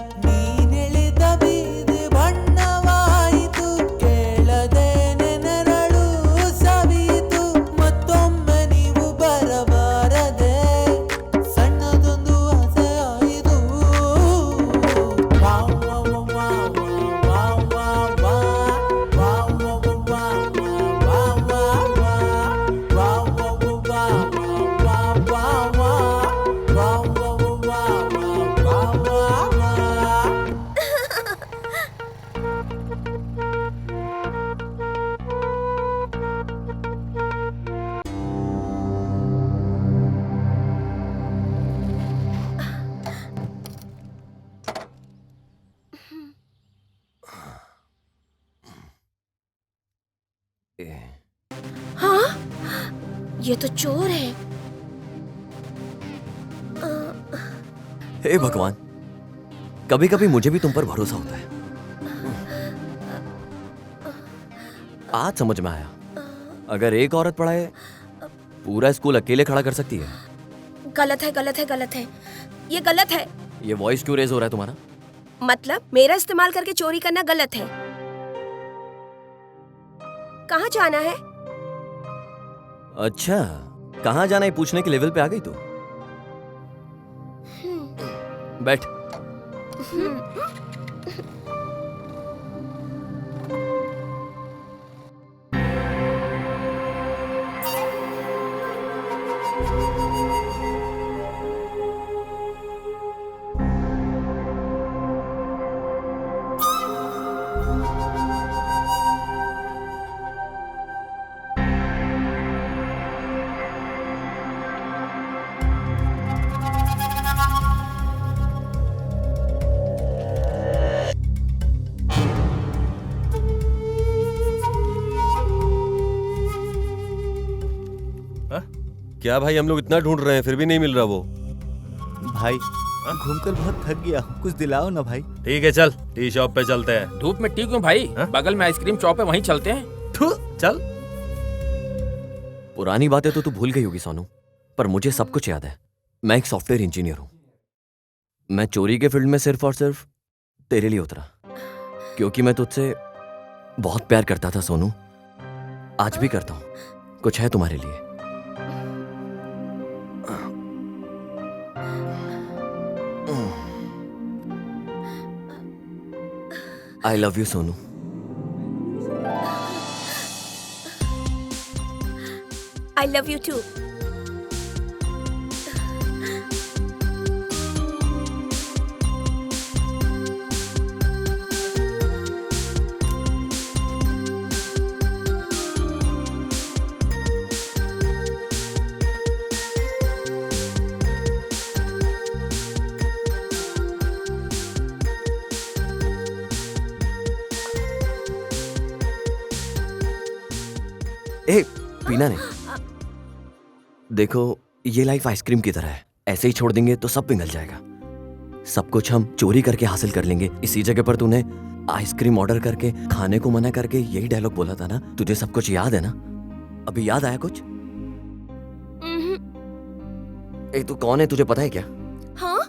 हाँ? ये तो चोर है। हे भगवान, कभी कभी मुझे भी तुम पर भरोसा होता है। आज समझ में आया, अगर एक औरत पढ़ाए पूरा स्कूल अकेले खड़ा कर सकती है। गलत है, गलत है, गलत है, ये गलत है। ये वॉइस क्यों रेज हो रहा है तुम्हारा? मतलब मेरा इस्तेमाल करके चोरी करना गलत है। कहाँ जाना है? अच्छा, कहाँ जाना है पूछने के लेवल पे आ गई तू। बैठ। क्या भाई, हम लोग इतना ढूंढ रहे हैं फिर भी नहीं मिल रहा वो। भाई घूमकर बहुत थक गया, कुछ दिलाओ ना भाई। ठीक है चल, टी शॉप पे चलते हैं। धूप में टी क्यों भाई? बगल में आइसक्रीम शॉप है, वहीं चलते हैं। चल। पुरानी बातें तो तू भूल गई होगी सोनू, पर मुझे सब कुछ याद है। मैं एक सॉफ्टवेयर इंजीनियर हूं। मैं चोरी के फील्ड में सिर्फ और सिर्फ तेरे लिए उतरा, क्योंकि मैं तुझसे बहुत प्यार करता था सोनू। आज भी करता हूं। कुछ है तुम्हारे लिए। I love you, Sonu. I love you too. ए, पीना नहीं। देखो, ये लाइफ आइसक्रीम की तरह है, ऐसे ही छोड़ देंगे तो सब पिघल जाएगा। सब कुछ हम चोरी करके हासिल कर लेंगे। इसी जगह पर तूने आइसक्रीम ऑर्डर करके खाने को मना करके यही डायलॉग बोला था ना। तुझे सब कुछ याद है ना? अभी याद आया कुछ? ए, तू कौन है, तुझे पता है क्या? हाँ?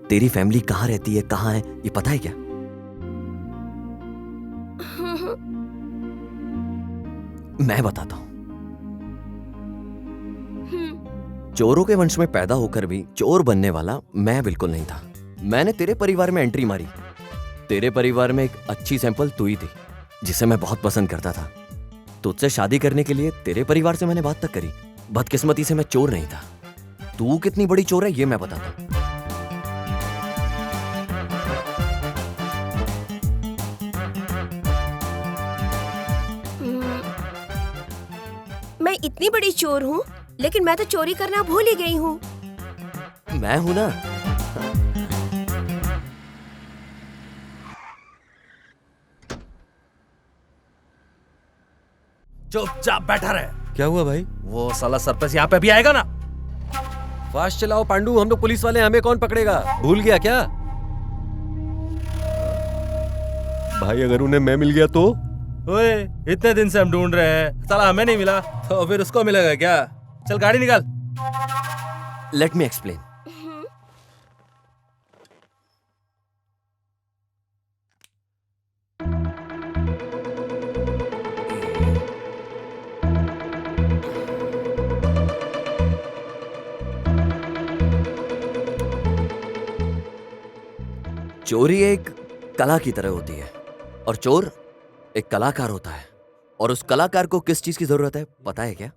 तेरी फैमिली कहाँ रहती है, कहाँ है, ये पता है क्या? मैं बताता हूं। चोरों के वंश में पैदा होकर भी चोर बनने वाला मैं बिल्कुल नहीं था। मैंने तेरे परिवार में एंट्री मारी तेरे परिवार में एक अच्छी सैंपल तू ही थी, जिसे मैं बहुत पसंद करता था। तुझसे शादी करने के लिए तेरे परिवार से मैंने बात तक करी। बदकिस्मती से मैं चोर नहीं था। तू कितनी बड़ी चोर है ये मैं बताता हूँ। मैं इतनी बड़ी चोर हूँ, लेकिन मैं तो चोरी करना भूल ही गई हूँ। मैं हूं ना। चुपचाप बैठा रहे। क्या हुआ भाई? वो साला सरपंच यहाँ पे भी आएगा ना। फास्ट चलाओ पांडू, हम लोग पुलिस वाले, हमें कौन पकड़ेगा? भूल गया क्या? भाई अगर उन्हें मैं मिल गया तो? ओए, इतने दिन से हम ढूंढ रहे हैं, साला हमें नहीं मिला तो फिर उसको मिलेगा क्या? चल गाड़ी निकाल। Let me explain. चोरी एक कला की तरह होती है और चोर एक कलाकार होता है। और उस कलाकार को किस चीज की जरूरत है पता है क्या?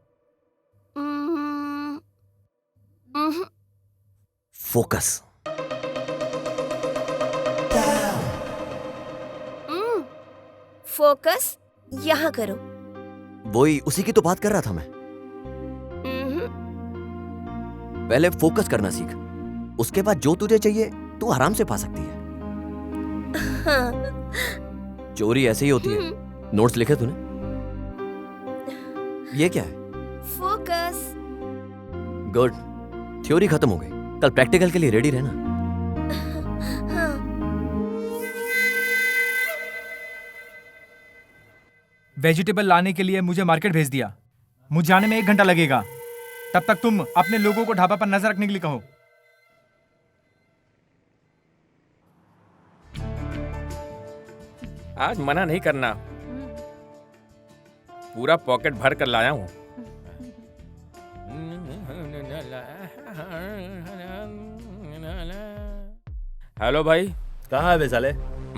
फोकस। फोकस यहाँ करो। वही उसी की तो बात कर रहा था मैं। पहले फोकस करना सीख, उसके बाद जो तुझे चाहिए तू आराम से पा सकती है। चोरी ऐसे ही होती है। नोट्स लिखे तूने? ये क्या है? फोकस। गुड, थ्योरी खत्म हो गई, कल प्रैक्टिकल के लिए रेडी रहना। वेजिटेबल लाने के लिए मुझे मार्केट भेज दिया। मुझे जाने में 1 घंटा लगेगा। तब तक तुम अपने लोगों को ढाबा पर नजर रखने के लिए कहो। आज मना नहीं करना, पूरा पॉकेट भर कर लाया हूँ। हेलो भाई। कहाँ है बे साले?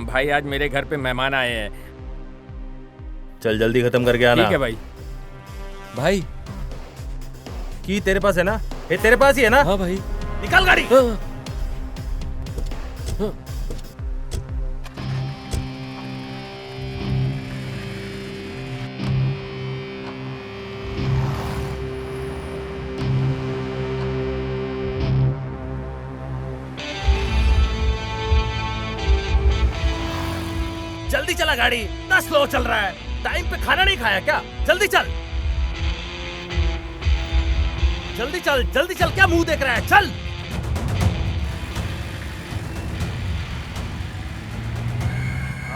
भाई आज मेरे घर पे मेहमान आए हैं। चल जल्दी खत्म करके आना। ठीक है भाई। भाई की तेरे पास है ना? ये तेरे पास ही है ना? हाँ भाई। निकाल गाड़ी। जल्दी चला गाड़ी, इतना स्लो चल रहा है। टाइम पे खाना नहीं खाया क्या? जल्दी चल, जल्दी चल, जल्दी चल। क्या मुंह देख रहा है? चल।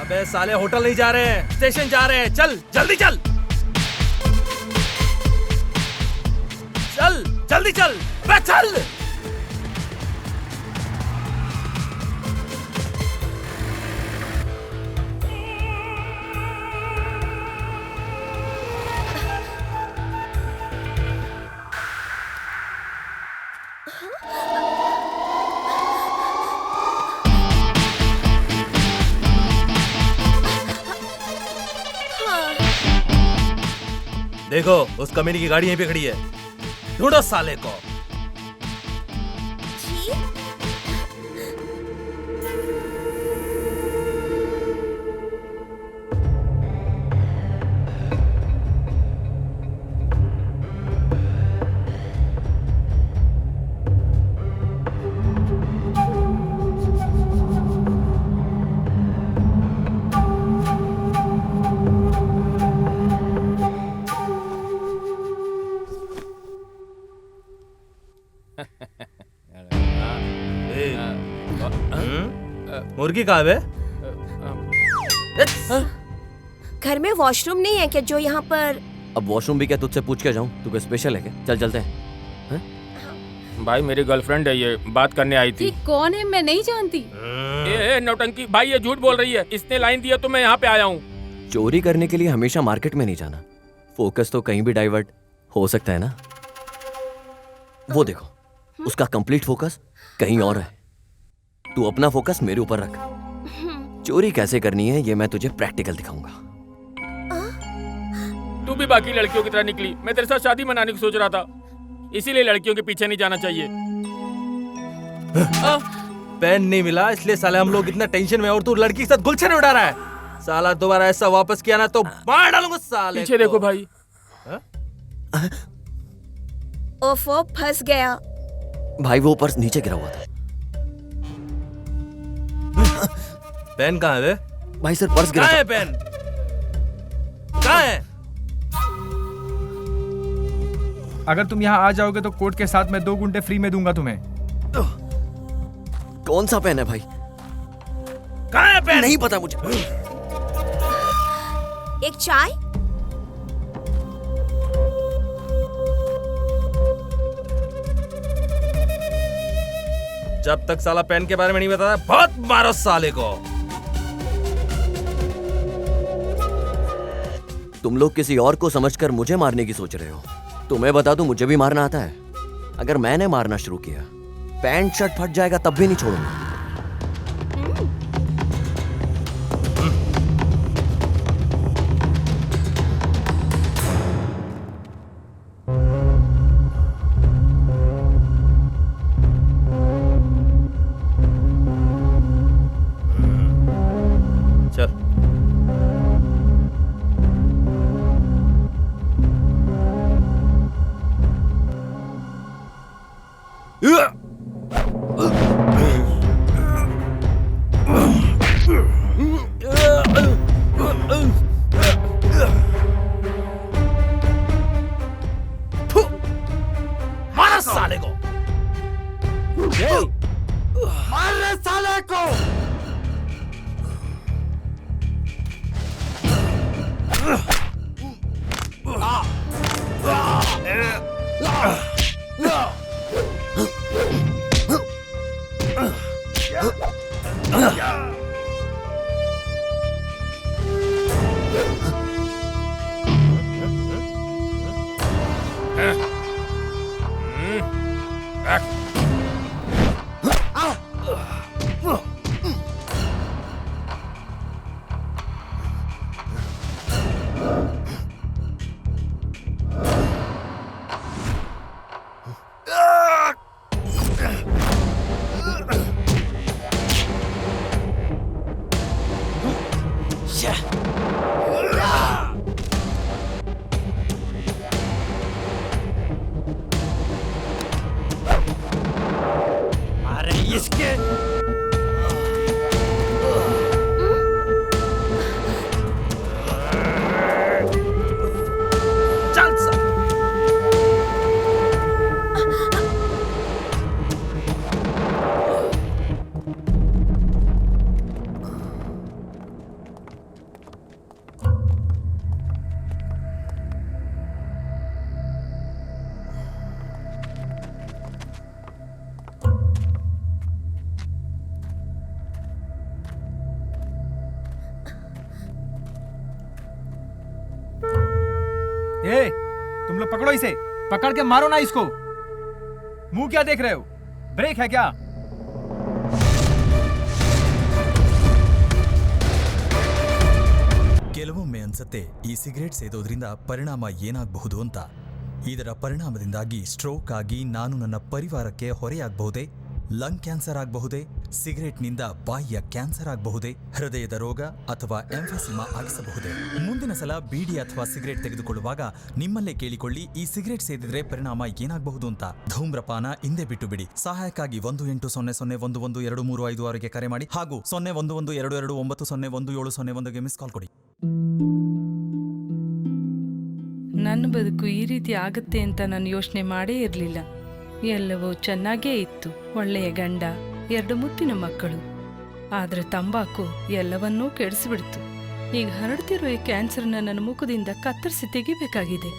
अबे साले होटल नहीं जा रहे हैं, स्टेशन जा रहे हैं। चल जल्दी चल, चल जल्दी चल, बे चल। देखो उस कमीनी की गाड़ी यहीं पे खड़ी है, ढूंढो साले को। मुर्गी कहाँ है? घर में वॉशरूम नहीं है क्या जो यहाँ पर? अब वॉशरूम भी क्या तुझसे पूछ के जाऊं? तू क्या स्पेशल है क्या? चल चलते हैं। भाई मेरी गर्लफ्रेंड है, ये बात करने आई थी। ये कौन है? मैं नहीं जानती। ए नौटंकी भाई, ये झूठ बोल रही है। इसने लाइन दिया तो मैं यहाँ पे आया हूँ। चोरी करने के लिए हमेशा मार्केट में नहीं जाना। फोकस तो कहीं भी डाइवर्ट हो सकता है ना। वो देखो, उसका कंप्लीट फोकस कहीं और है। तू अपना फोकस मेरे ऊपर रख। चोरी कैसे करनी है ये मैं तुझे प्रैक्टिकल दिखाऊंगा। तू भी बाकी लड़कियों की तरह निकली। मैं तेरे साथ शादी मनाने की सोच रहा था, इसीलिए लड़कियों के पीछे नहीं जाना चाहिए। पेन नहीं मिला इसलिए साले हम लोग इतना टेंशन में, और तू लड़की के साथ गुलछन उड़ा रहा है। साला दोबारा ऐसा वापस किया ना तो मार डालूंगा साले। पीछे देखो भाई। ओफो, फंस गया। भाई वो पर्स नीचे गिरा हुआ था। पेन कहाँ है बे? भाई सर पर्स गिरा कहाँ था। है पेन? कहाँ है? अगर तुम यहाँ आ जाओगे तो कोर्ट के साथ मैं 2 घंटे फ्री में दूंगा तुम्हें। कौन सा पेन है भाई? कहाँ है पेन? नहीं पता मुझे। एक चाय। जब तक साला पेन के बारे में नहीं बताता बहुत मारो साले को। तुम लोग किसी और को समझकर मुझे मारने की सोच रहे हो। तुम्हें बता दूं मुझे भी मारना आता है। अगर मैंने मारना शुरू किया पैंट शर्ट फट जाएगा तब भी नहीं छोड़ूंगा। चल मारो साले को। मार रहे साले को। अरे इसके चल सा। ए, तुम लोग पकड़ो इसे, पकड़ के मारो ना इसको। मुंह क्या देख रहे हो? ब्रेक है क्या? ಕೆಲವೊಮ್ಮೆ ಅನ್ಸತ್ತೆ ಈ ಸಿಗರೇಟ್ ಸೇದೋದ್ರಿಂದ ಪರಿಣಾಮ ಏನಾಗಬಹುದು ಅಂತ. ಇದರ ಪರಿಣಾಮದಿಂದಾಗಿ ಸ್ಟ್ರೋಕ್ ಆಗಿ ನಾನು ನನ್ನ ಪರಿವಾರಕ್ಕೆ ಹೊರೆಯಾಗಬಹುದೇ? ಲಂಗ್ ಕ್ಯಾನ್ಸರ್ ಆಗಬಹುದೇ? ಸಿಗರೇಟ್ನಿಂದ ಬಾಯಿಯ ಕ್ಯಾನ್ಸರ್ ಆಗಬಹುದೇ? ಹೃದಯದ ರೋಗ ಅಥವಾ ಎಂಫೆಸಿಮಾ ಆಗಿಸಬಹುದೇ? ಮುಂದಿನ ಸಲ ಬೀಡಿ ಅಥವಾ ಸಿಗರೇಟ್ ತೆಗೆದುಕೊಳ್ಳುವಾಗ ನಿಮ್ಮಲ್ಲೇ ಕೇಳಿಕೊಳ್ಳಿ, ಈ ಸಿಗರೇಟ್ ಸೇದಿದ್ರೆ ಪರಿಣಾಮ ಏನಾಗಬಹುದು ಅಂತ. ಧೂಮ್ರಪಾನ ಹಿಂದೆ ಬಿಟ್ಟು ಬಿಡಿ. ಸಹಾಯಕ್ಕಾಗಿ 1800112356ಗೆ ಕರೆ ಮಾಡಿ ಹಾಗೂ 011222901701ಗೆ ಮಿಸ್ ಕಾಲ್ ಕೊಡಿ. ನನ್ನ ಬದುಕು ಈ ರೀತಿ ಆಗತ್ತೆ ಅಂತ ನಾನು ಯೋಚನೆ ಮಾಡೇ ಇರಲಿಲ್ಲ. ಎಲ್ಲವೂ ಚೆನ್ನಾಗೇ ಇತ್ತು. ಒಳ್ಳೆಯ ಗಂಡ, 2 ಮುತ್ತಿನ ಮಕ್ಕಳು. ಆದ್ರೆ ತಂಬಾಕು ಎಲ್ಲವನ್ನೂ ಕೆಡಿಸಿಬಿಡ್ತು. ಈಗ ಹರಡ್ತಿರೋ ಈ ಕ್ಯಾನ್ಸರ್ನ ನನ್ನ ಮುಖದಿಂದ ಕತ್ತರಿಸಿ ತೆಗಿಬೇಕಾಗಿದೆ.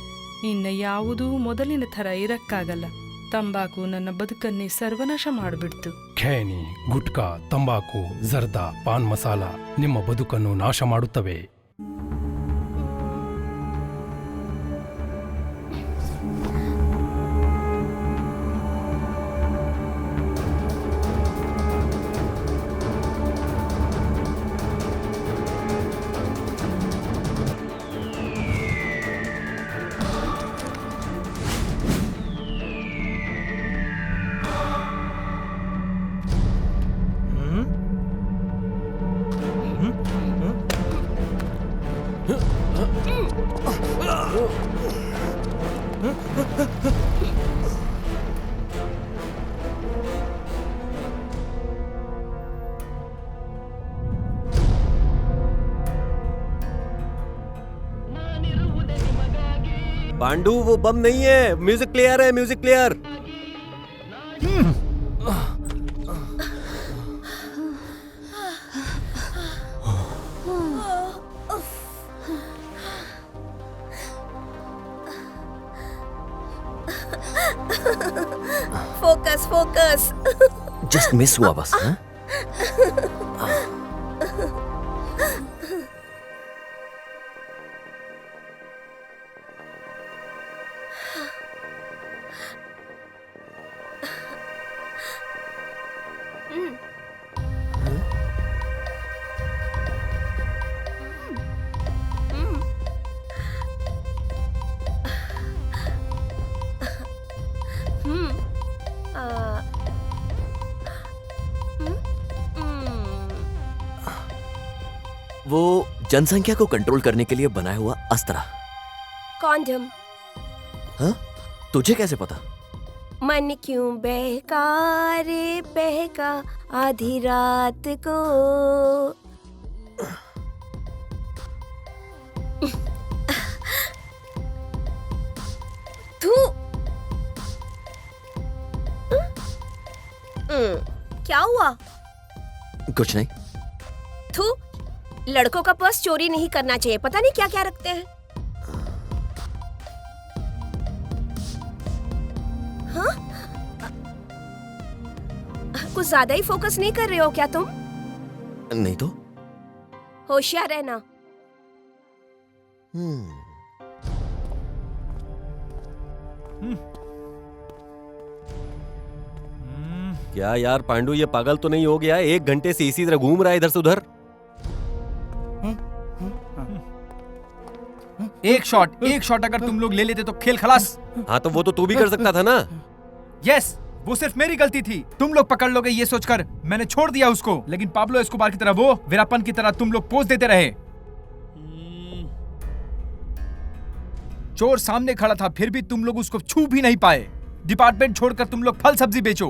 ಇನ್ನು ಯಾವುದೂ ಮೊದಲಿನ ಥರ ಇರಕ್ಕಾಗಲ್ಲ. ತಂಬಾಕು ನನ್ನ ಬದುಕನ್ನೇ ಸರ್ವನಾಶ ಮಾಡಿಬಿಡ್ತು. ಖೇನಿ, ಗುಟ್ಕಾ, ತಂಬಾಕು, ಜರ್ದಾ, ಪಾನ್ ಮಸಾಲ ನಿಮ್ಮ ಬದುಕನ್ನು ನಾಶ ಮಾಡುತ್ತವೆ. पांडू वो बम नहीं है, म्यूजिक प्लेयर है, music player. Focus focus. Just miss हुआ बस। हाँ? वो जनसंख्या को कंट्रोल करने के लिए बनाया हुआ अस्त्र। कॉन्डम। हाँ? तुझे कैसे पता? मन क्यों बहका रे बहका आधी रात को। तू क्या हुआ? कुछ नहीं। तू लड़कों का पर्स चोरी नहीं करना चाहिए, पता नहीं क्या क्या रखते हैं। हाँ? कुछ ज्यादा ही फोकस नहीं कर रहे हो क्या तुम? नहीं तो। होशियार रहना। क्या यार पांडू, ये पागल तो नहीं हो गया? 1 घंटे से इसी तरह घूम रहा है इधर से उधर। एक शॉट अगर तुम लोग ले लेते तो खेल खलास। हाँ तो वो तो तू भी कर सकता था ना। यस, वो सिर्फ मेरी गलती थी। तुम लोग पकड़ लोगे ये सोचकर मैंने छोड़ दिया उसको, लेकिन पाब्लो एस्कोबार की तरह वो वीरापन की तरह तुम लोग पोज देते रहे। चोर सामने खड़ा था फिर भी तुम लोग उसको छू भी नहीं पाए। डिपार्टमेंट छोड़कर तुम लोग फल सब्जी बेचो।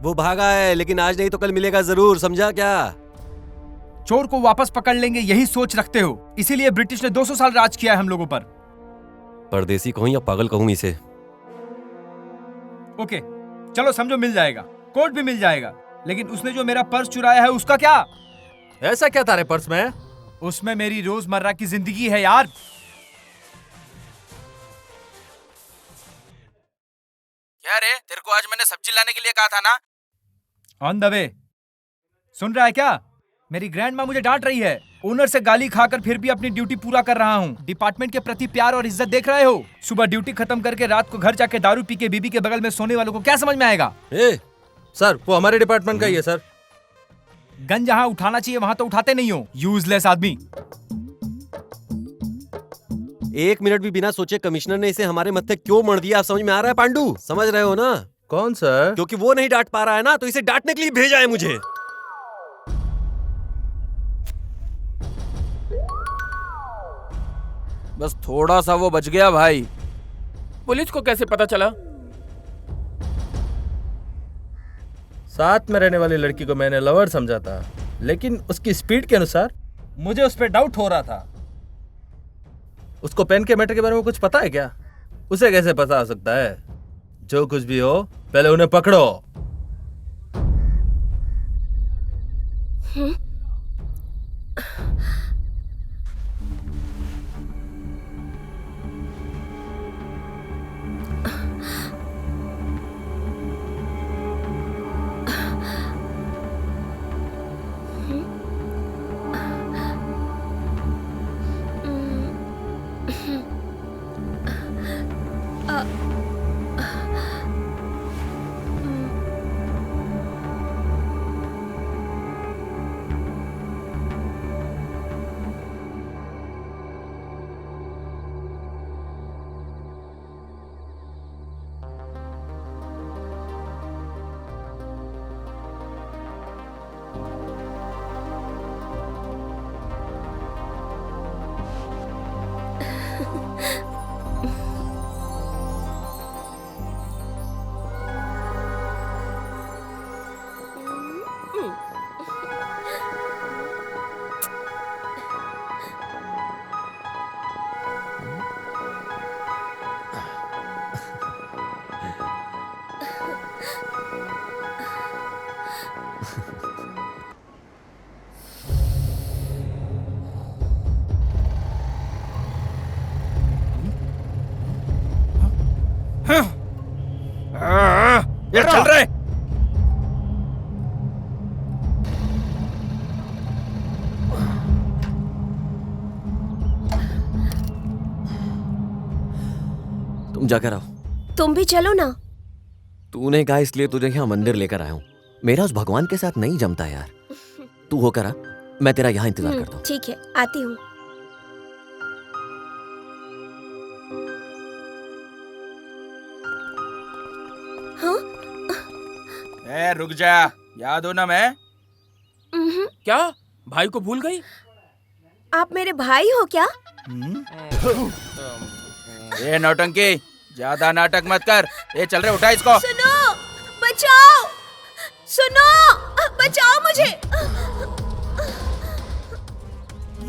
वो भागा है, लेकिन आज नहीं तो कल मिलेगा जरूर, समझा क्या? चोर को वापस पकड़ लेंगे यही सोच रखते हो, इसीलिए ब्रिटिश ने 200 साल राज किया है हम लोगों पर। परदेसी कहूं या पागल कहूं इसे? ओके चलो समझो, मिल जाएगा, कोर्ट भी मिल जाएगा। लेकिन उसने जो मेरा पर्स चुराया है उसका क्या? ऐसा क्या तारे पर्स में? उसमें मेरी रोजमर्रा की जिंदगी है यार। क्या रे, तेरे को आज मैंने सब्जी लाने के लिए कहा था ना? On the way. सुन रहा है क्या? मेरी ग्रैंड माँ मुझे डांट रही है। ओनर से गाली खाकर फिर भी अपनी ड्यूटी पूरा कर रहा हूँ। डिपार्टमेंट के प्रति प्यार और इज्जत देख रहे हो? सुबह ड्यूटी खत्म करके रात को घर जाके दारू पी के बीबी के बगल में सोने वालों को क्या समझ में आएगा? सर वो हमारे डिपार्टमेंट का ही है सर। गन जहाँ उठाना चाहिए वहाँ तो उठाते नहीं हो, यूजलेस आदमी। 1 मिनट भी बिना सोचे कमिश्नर ने इसे हमारे मत्थे क्यों मर दिया, आप समझ में आ रहा है पांडू? समझ रहे हो ना? कौन सर? क्योंकि वो नहीं डांट पा रहा है ना, तो इसे डांटने के लिए भेजा है मुझे। बस थोड़ा सा वो बच गया भाई। पुलिस को कैसे पता चला? साथ में रहने वाली लड़की को मैंने लवर समझा था, लेकिन उसकी स्पीड के अनुसार मुझे उस पर डाउट हो रहा था। उसको पेन के मैटर के बारे में कुछ पता है क्या? उसे कैसे पता हो सकता है? जो कुछ भी हो पहले उन्हें पकड़ो। तुम जाकर आओ। तुम भी चलो ना। तूने कहा इसलिए तुझे यहाँ मंदिर लेकर आया हूँ। मेरा उस भगवान के साथ नहीं जमता यार। तू होकर आ, मैं तेरा यहाँ इंतजार करता हूँ। ठीक है, आती हूँ। ए, रुक जा, याद हो ना मैं? क्या भाई को भूल गई? आप मेरे भाई हो क्या? ए नौटंकी, ज्यादा नाटक मत कर। ए चल रहे, उठा इसको। सुनो, बचाओ, सुनो, बचाओ मुझे।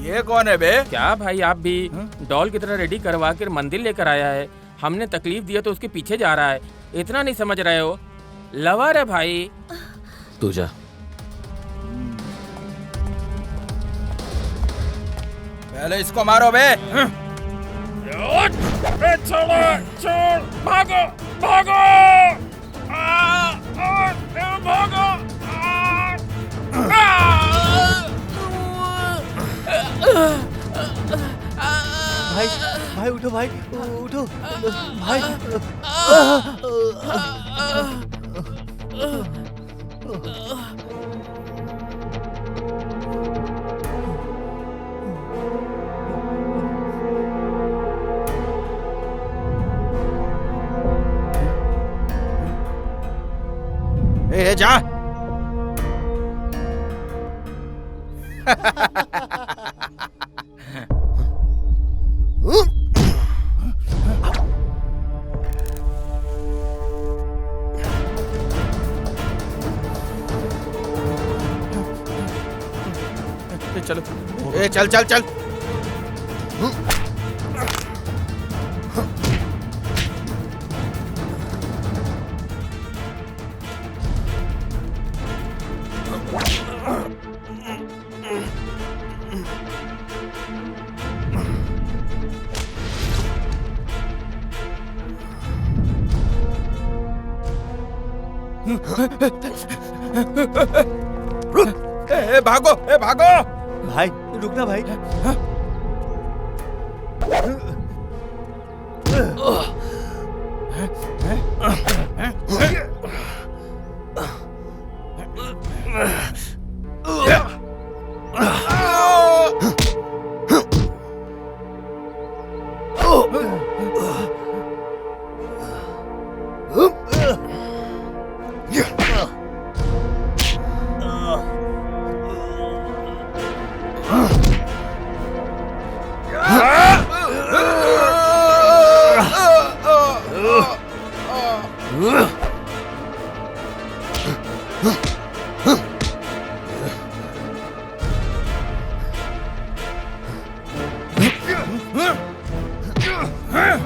ये कौन है बे? क्या भाई आप भी डॉल की तरह रेडी करवा कर मंदिर लेकर आया है। हमने तकलीफ दिया तो उसके पीछे जा रहा है। इतना नहीं समझ रहे हो? लवर है भाई। तू जा। पहले इसको मारो बे। छोड़ो, छोड़, भागो, भागो, भागो। भाई भाई उठो, भाई उठो भाई। ए जा। चलो, ए चल चल चल। ए भागो, ए भागो। भाई रुकना भाई।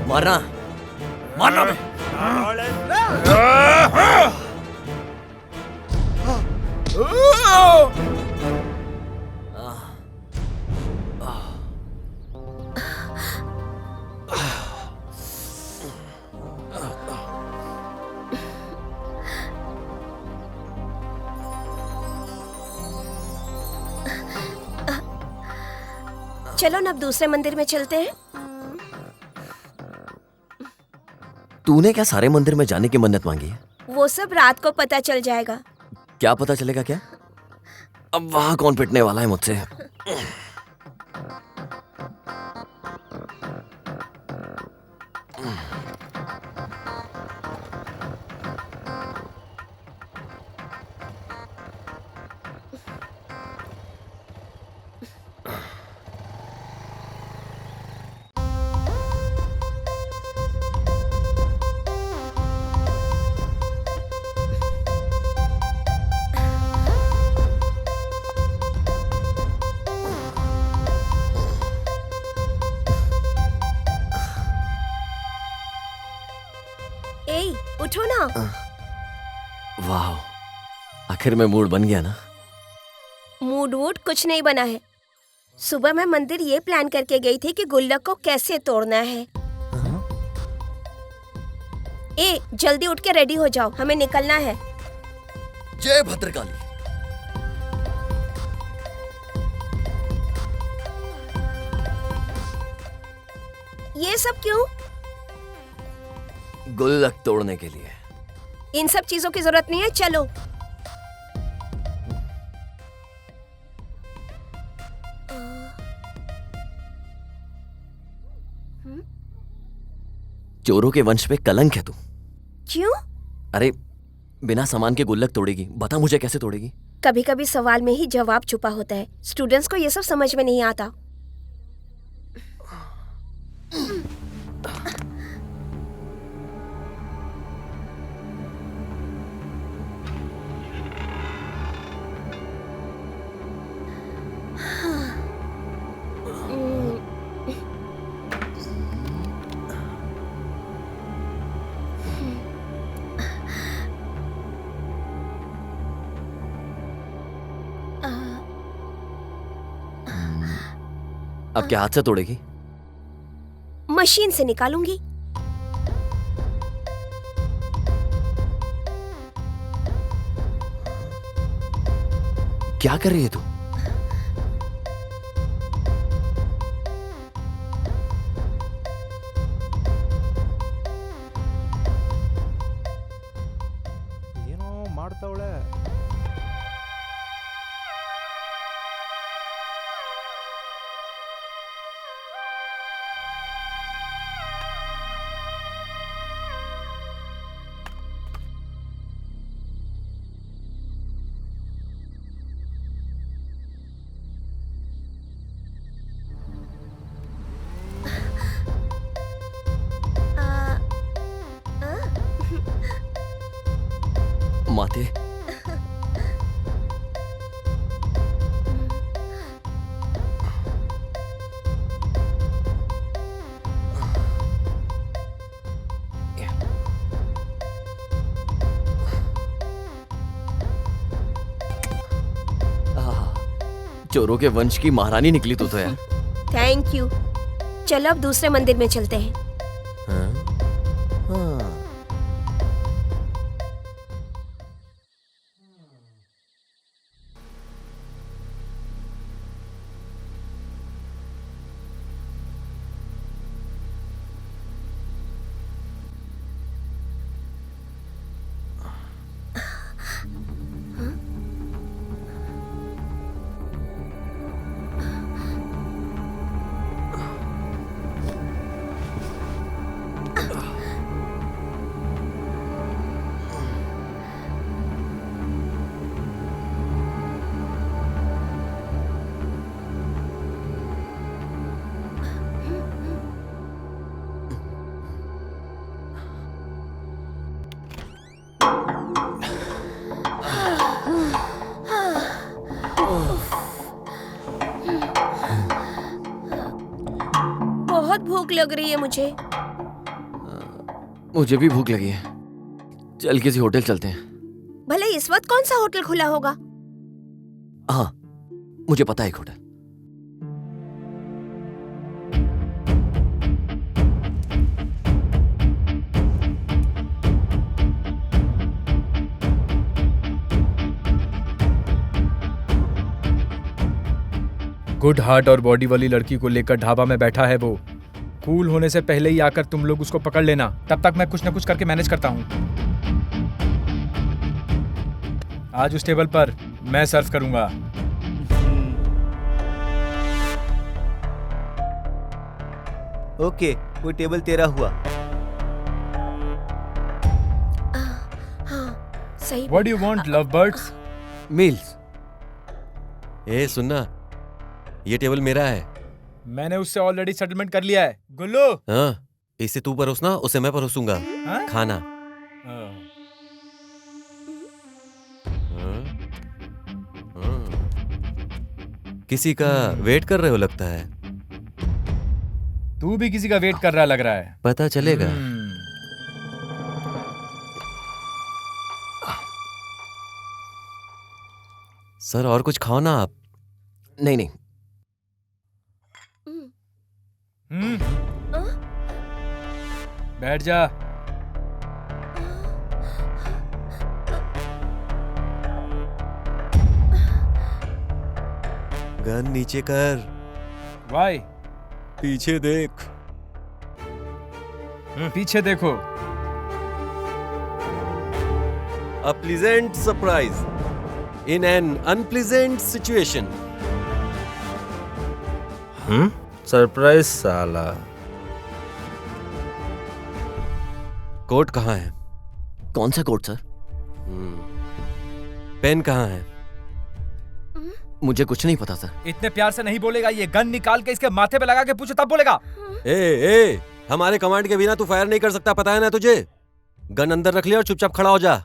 मारना, मारना बे। चलो ना, अब दूसरे मंदिर में चलते हैं। तूने क्या सारे मंदिर में जाने की मन्नत मांगी है? वो सब रात को पता चल जाएगा। क्या पता चलेगा क्या? अब वहां कौन पिटने वाला है मुझसे? उठो ना। वाह, आखिर में मूड बन गया ना। मूड वूड कुछ नहीं बना है। सुबह मैं मंदिर ये प्लान करके गई थी कि गुल्लक को कैसे तोड़ना है। ए, जल्दी उठ के रेडी हो जाओ, हमें निकलना है। जय भद्रकाली। ये सब क्यों? गुल्लक तोड़ने के लिए। इन सब चीजों की जरूरत नहीं है, चलो। चोरों के वंश पे कलंक है तू। क्यों? अरे बिना सामान के गुल्लक तोड़ेगी, बता मुझे कैसे तोड़ेगी? कभी कभी सवाल में ही जवाब छुपा होता है। स्टूडेंट्स को ये सब समझ में नहीं आता। अब क्या हाथ से तोड़ेगी? मशीन से निकालूंगी। क्या कर रही है तू? ಏನೋ ಮಾಡ್ತಾವಳೆ. माते, चोरों के वंश की महारानी निकली तू तो यार। Thank you. चलो अब दूसरे मंदिर में चलते हैं। हाँ? हाँ। बहुत भूख लग रही है मुझे। मुझे भी भूख लगी है। चल किसी होटल चलते हैं। भले इस वक्त कौन सा होटल खुला होगा? हाँ, मुझे पता है एक होटल। गुड हार्ट और बॉडी वाली लड़की को लेकर ढाबा में बैठा है वो। कूल होने से पहले ही आकर तुम लोग उसको पकड़ लेना। तब तक मैं कुछ न कुछ करके मैनेज करता हूँ। आज उस टेबल पर मैं सर्व करूंगा। ओके, वो टेबल तेरा हुआ। हाँ, सही। What do you want, lovebirds? Meals. ए सुनना, ये टेबल मेरा है। मैंने उससे ऑलरेडी सेटलमेंट कर लिया है। गुल्लू। हाँ, इसे तू परोसना, उसे मैं परोसूंगा। हाँ? खाना। हाँ। किसी का वेट कर रहे हो लगता है। तू भी किसी का वेट कर रहा लग रहा है। पता चलेगा। सर और कुछ खाओ ना आप। नहीं नहीं। बैठ जा। गन नीचे कर। वाई? पीछे देख। पीछे देखो। A pleasant surprise in an unpleasant situation. Surprise साला। कोट कहाँ है? कौन सा कोट सर? पेन कहाँ है? मुझे कुछ नहीं पता सर। इतने प्यार से नहीं बोलेगा, ये गन निकाल के इसके माथे पे लगा के पूछो तब बोलेगा। ए, हमारे कमांड के बिना तू फायर नहीं कर सकता, पता है ना तुझे? गन अंदर रख ले और चुपचाप खड़ा हो जा।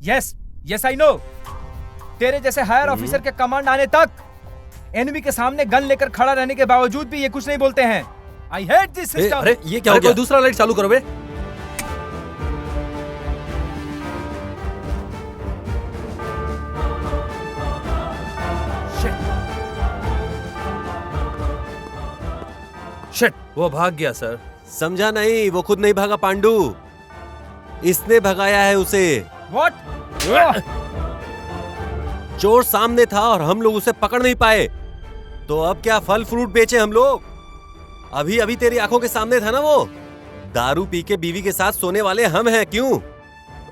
Yes I know. तेरे जैसे हायर ऑफिसर के कमांड आने तक एनिमी के सामने गन लेकर खड़ा रहने के बावजूद भी ये कुछ नहीं बोलते हैं। I hate this system. अरे ये क्या हो गया? दूसरा लाइट चालू करो बे। शिट, वो भाग गया सर। समझा नहीं, वो खुद नहीं भागा पांडू, इसने भगाया है उसे। What? चोर सामने था और हम लोग उसे पकड़ नहीं पाए, तो अब क्या फल फ्रूट बेचे हम लोग? अभी अभी तेरी आंखों के सामने था ना वो। दारू पी के बीवी के साथ सोने वाले हम हैं, क्यों?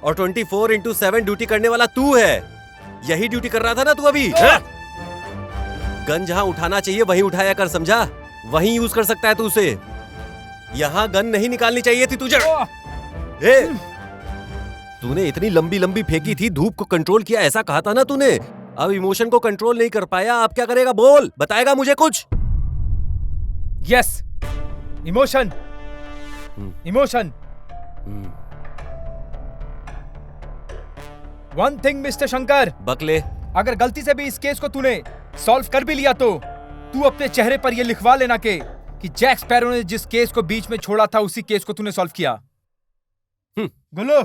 और 24/7 ड्यूटी करने वाला तू है। यही ड्यूटी कर रहा था ना तू अभी? गन जहां उठाना चाहिए वहीं उठाया कर, समझा? वहीं यूज कर सकता है तू उसे। यहां गन नहीं निकालनी चाहिए थी तुझे। तूने इतनी लंबी लंबी फेंकी थी, धूप को कंट्रोल किया, ऐसा कहा था ना तूने। अब इमोशन को कंट्रोल नहीं कर पाया, अब क्या करेगा? बोल, बताएगा मुझे कुछ? Yes, emotion. One thing mister Shankar, बकले, अगर गलती से भी इस केस को तूने सॉल्व कर भी लिया तो तू अपने चेहरे पर यह लिखवा लेना कि जैक स्पैरो ने जिस केस को बीच में छोड़ा था उसी केस को तूने सॉल्व किया। गुल्लू,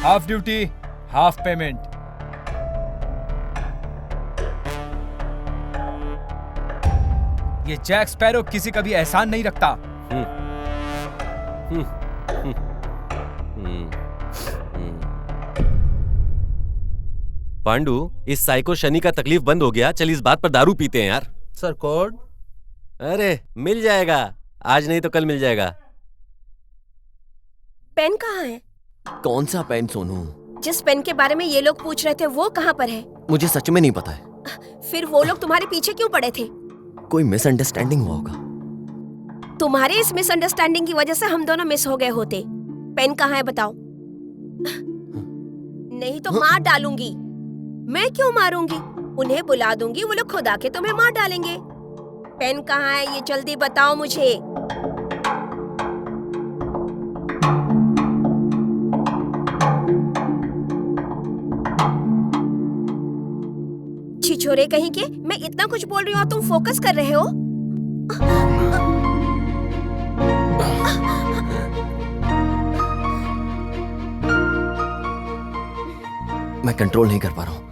हाफ ड्यूटी हाफ पेमेंट। ये जैक स्पैरो किसी का भी एहसान नहीं रखता। पांडू, इस साइको शनि का तकलीफ बंद हो गया। चल इस बात पर दारू पीते हैं यार। Sir code? अरे मिल जाएगा, आज नहीं तो कल मिल जाएगा। पेन कहाँ है? कौन सा पेन सोनू? जिस पेन के बारे में ये लोग पूछ रहे थे वो कहाँ पर है? मुझे सच में नहीं पता है। फिर वो लोग तुम्हारे पीछे क्यों पड़े थे? कोई मिसअंडरस्टैंडिंग हुआ होगा। तुम्हारे इस मिसअंडरस्टैंडिंग की वजह से हम दोनों मिस हो गए होते। पेन कहाँ है बताओ? नहीं तो मार डालूंगी। मैं क्यों मारूंगी? उन्हें बुला दूंगी, वो लोग खुद आके तुम्हें मार डालेंगे। पेन कहाँ है ये जल्दी बताओ मुझे। छिछोरे कहीं के, मैं इतना कुछ बोल रही हूँ और तुम फोकस कर रहे हो। मैं कंट्रोल नहीं कर पा रहा हूँ।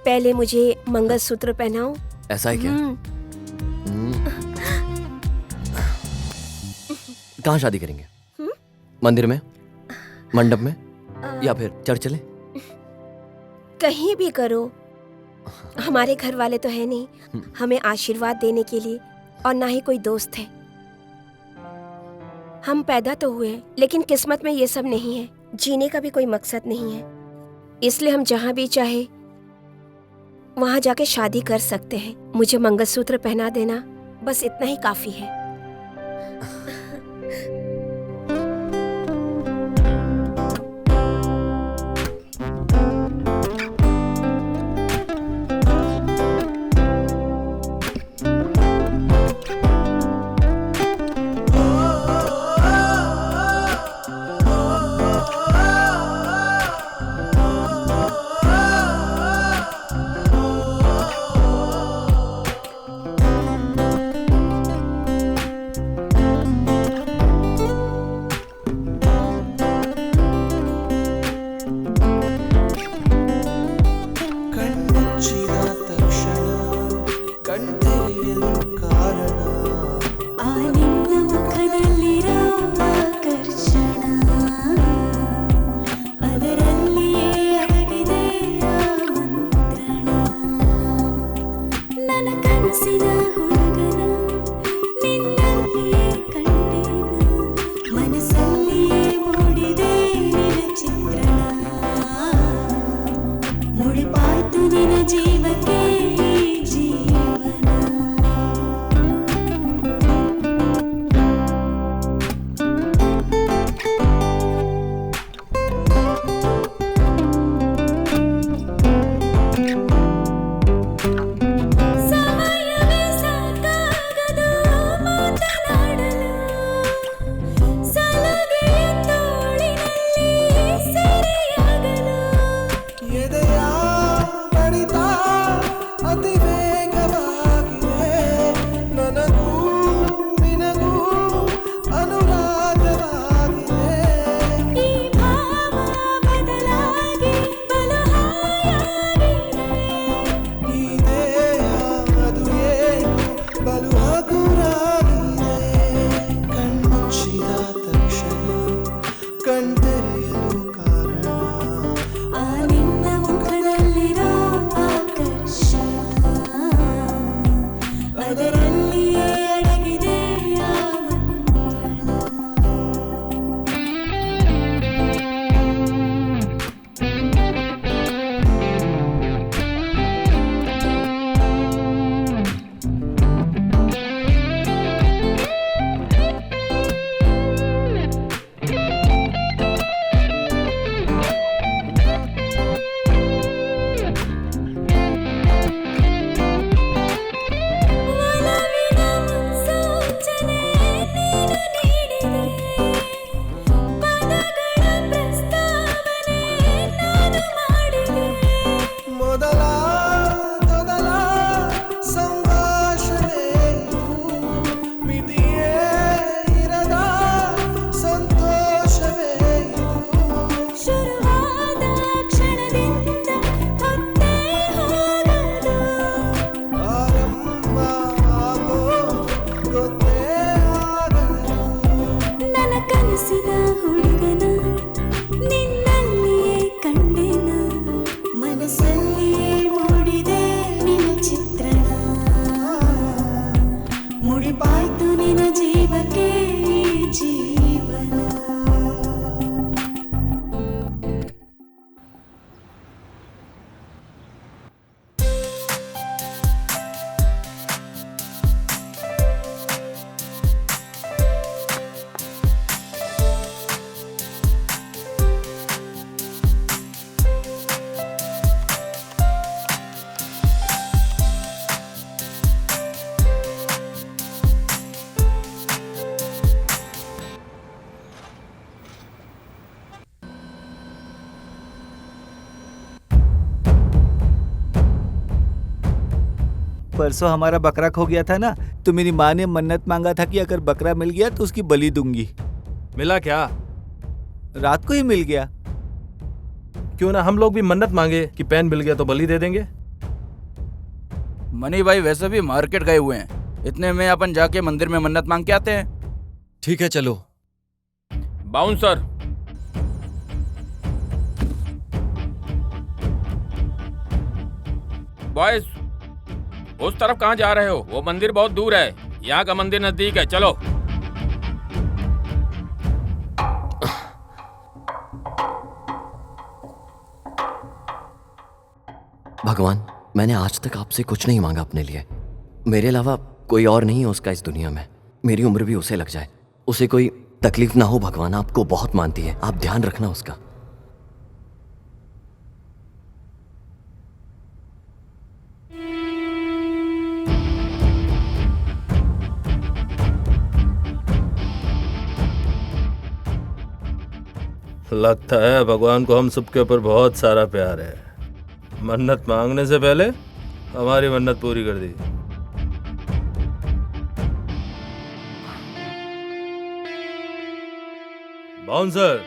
पहले मुझे मंगलसूत्र पहनाओ। ऐसा है क्या? कहाँ शादी करेंगे? मंदिर में, मंडप में, या फिर चर्च चले? कहीं भी करो। हमारे घर वाले तो है नहीं हमें आशीर्वाद देने के लिए, और ना ही कोई दोस्त है। हम पैदा तो हुए, लेकिन किस्मत में ये सब नहीं है। जीने का भी कोई मकसद नहीं है, इसलिए हम जहाँ भी चाहे वहाँ जाके शादी कर सकते हैं। मुझे मंगलसूत्र पहना देना, बस इतना ही काफी है। परसों हमारा बकरा खो गया था ना, तो मेरी माँ ने मन्नत मांगा था कि अगर बकरा मिल गया तो उसकी बलि दूंगी। मिला क्या? रात को ही मिल गया। क्यों ना हम लोग भी मन्नत मांगे कि पेन मिल गया तो बलि दे देंगे। मनी भाई वैसे भी मार्केट गए हुए हैं, इतने में अपन जाके मंदिर में मन्नत मांग के आते हैं। ठीक है चलो। बाउंसर, बॉयज उस तरफ कहाँ जा रहे हो? वो मंदिर बहुत दूर है, यहाँ का मंदिर नजदीक है, चलो। भगवान, मैंने आज तक आपसे कुछ नहीं मांगा अपने लिए। मेरे अलावा कोई और नहीं है उसका इस दुनिया में। मेरी उम्र भी उसे लग जाए, उसे कोई तकलीफ ना हो। भगवान आपको बहुत मानती है, आप ध्यान रखना उसका। लगता है भगवान को हम सबके ऊपर बहुत सारा प्यार है। मन्नत मांगने से पहले हमारी मन्नत पूरी कर दी। बाउंसर,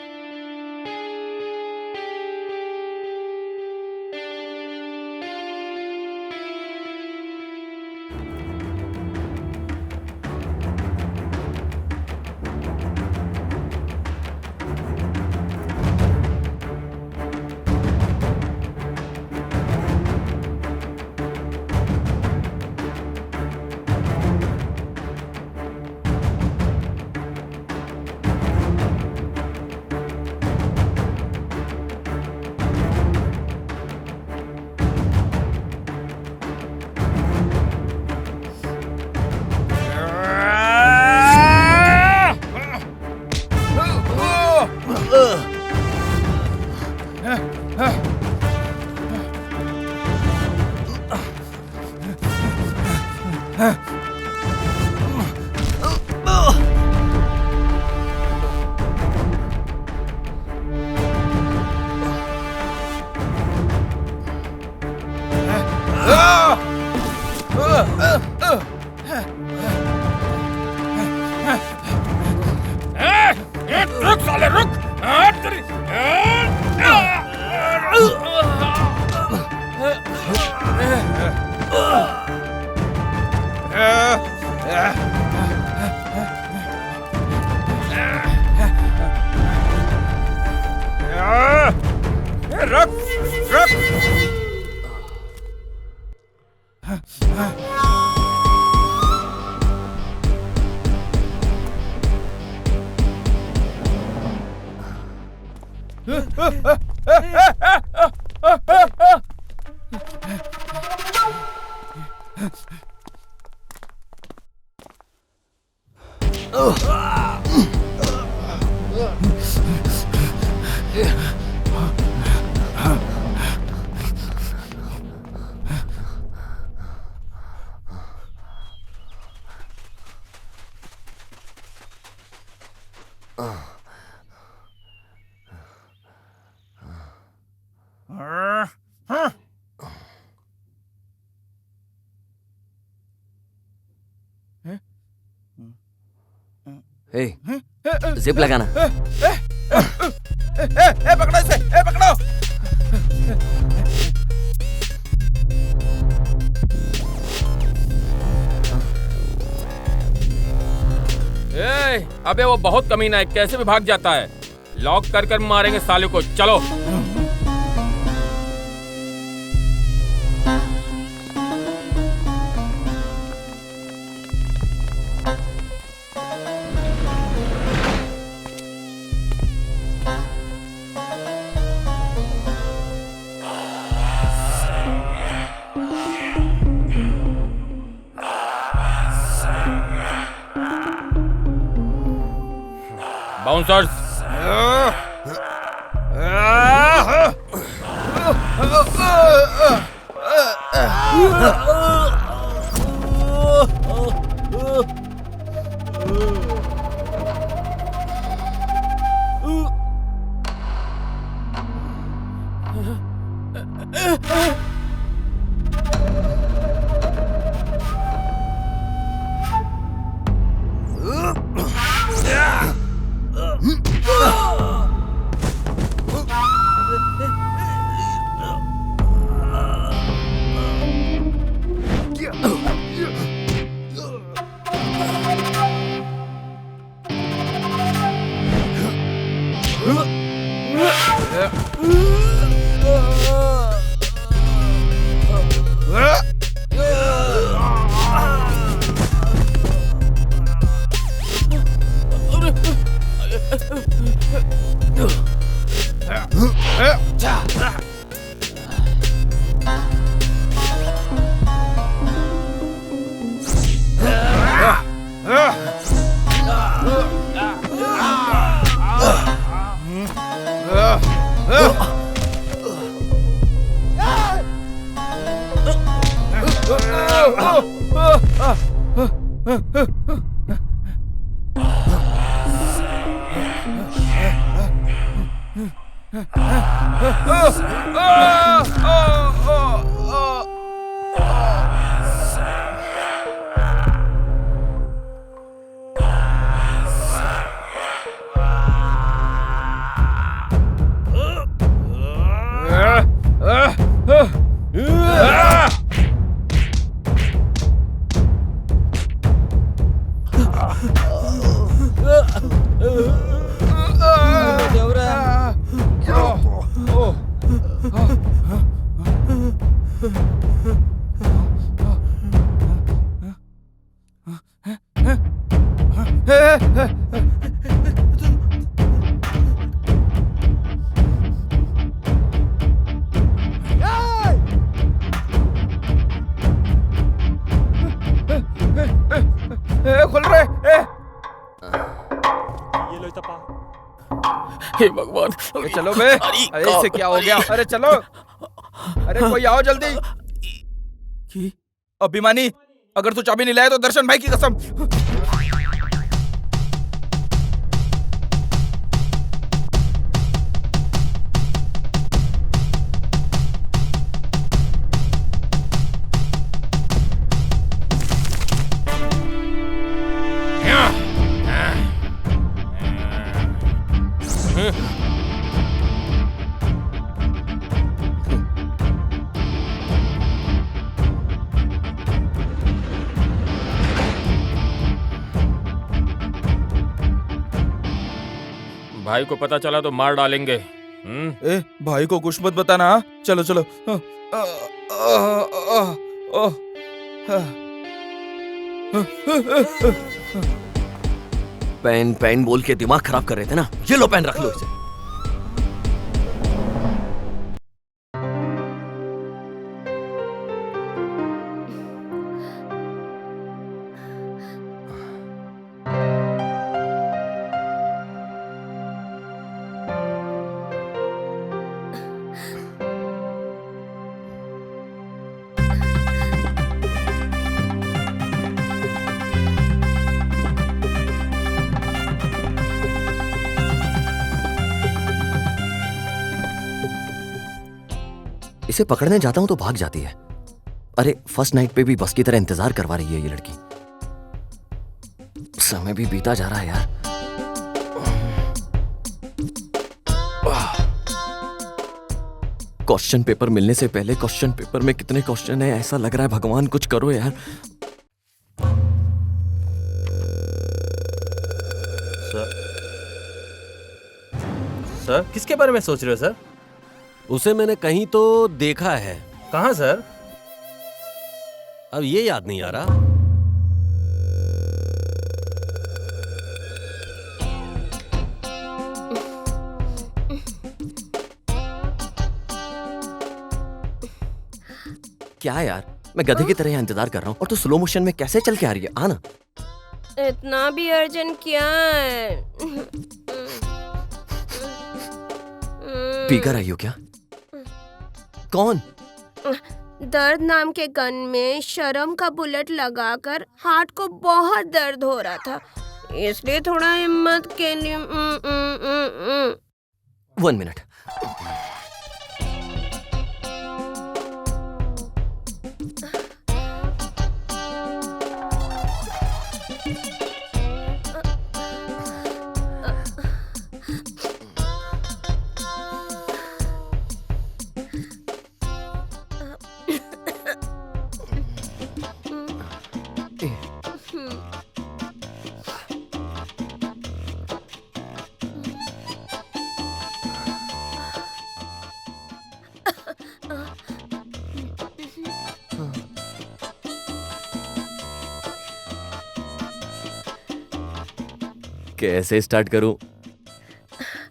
रुक साले रुक। रुक रुक। जिप लगाना। पकड़ो इसे, पकड़ो। अबे वो बहुत कमीना है, कैसे भी भाग जाता है। लॉक कर कर मारेंगे साले को। चलो। बाउंसर्स, खुल रहे हे भगवान, अरे चलो बे। अरे इससे क्या हो गया? अरे चलो, अरे कोई आओ जल्दी। अभिमानी, अगर तू चाबी नहीं लाए तो दर्शन भाई की कसम। भाई को पता चला तो मार डालेंगे। ए भाई को कुछ मत बताना। हाँ? चलो चलो। पेन पेन बोल के दिमाग खराब कर रहे थे ना, ये लो पेन रख लो इसे। इसे पकड़ने जाता हूं तो भाग जाती है। अरे फर्स्ट नाइट पे भी बस की तरह इंतजार करवा रही है ये लड़की। समय भी बीता जा रहा है यार। क्वेश्चन पेपर मिलने से पहले क्वेश्चन पेपर में कितने क्वेश्चन है, ऐसा लग रहा है भगवान कुछ करो यार। सर किसके बारे में सोच रहे हो सर? उसे मैंने कहीं तो देखा है। कहाँ सर? अब ये याद नहीं आ रहा। क्या यार, मैं गधे की तरह यहाँ इंतजार कर रहा हूँ और तू स्लो मोशन में कैसे चल के आ रही है? आना। इतना भी अर्जेंट क्या है? पीकर आई हो क्या? कौन? दर्द नाम के गन में शर्म का बुलेट लगाकर हार्ट को बहुत दर्द हो रहा था, इसलिए थोड़ा हिम्मत के लिए 1 मिनट। कैसे स्टार्ट करूं,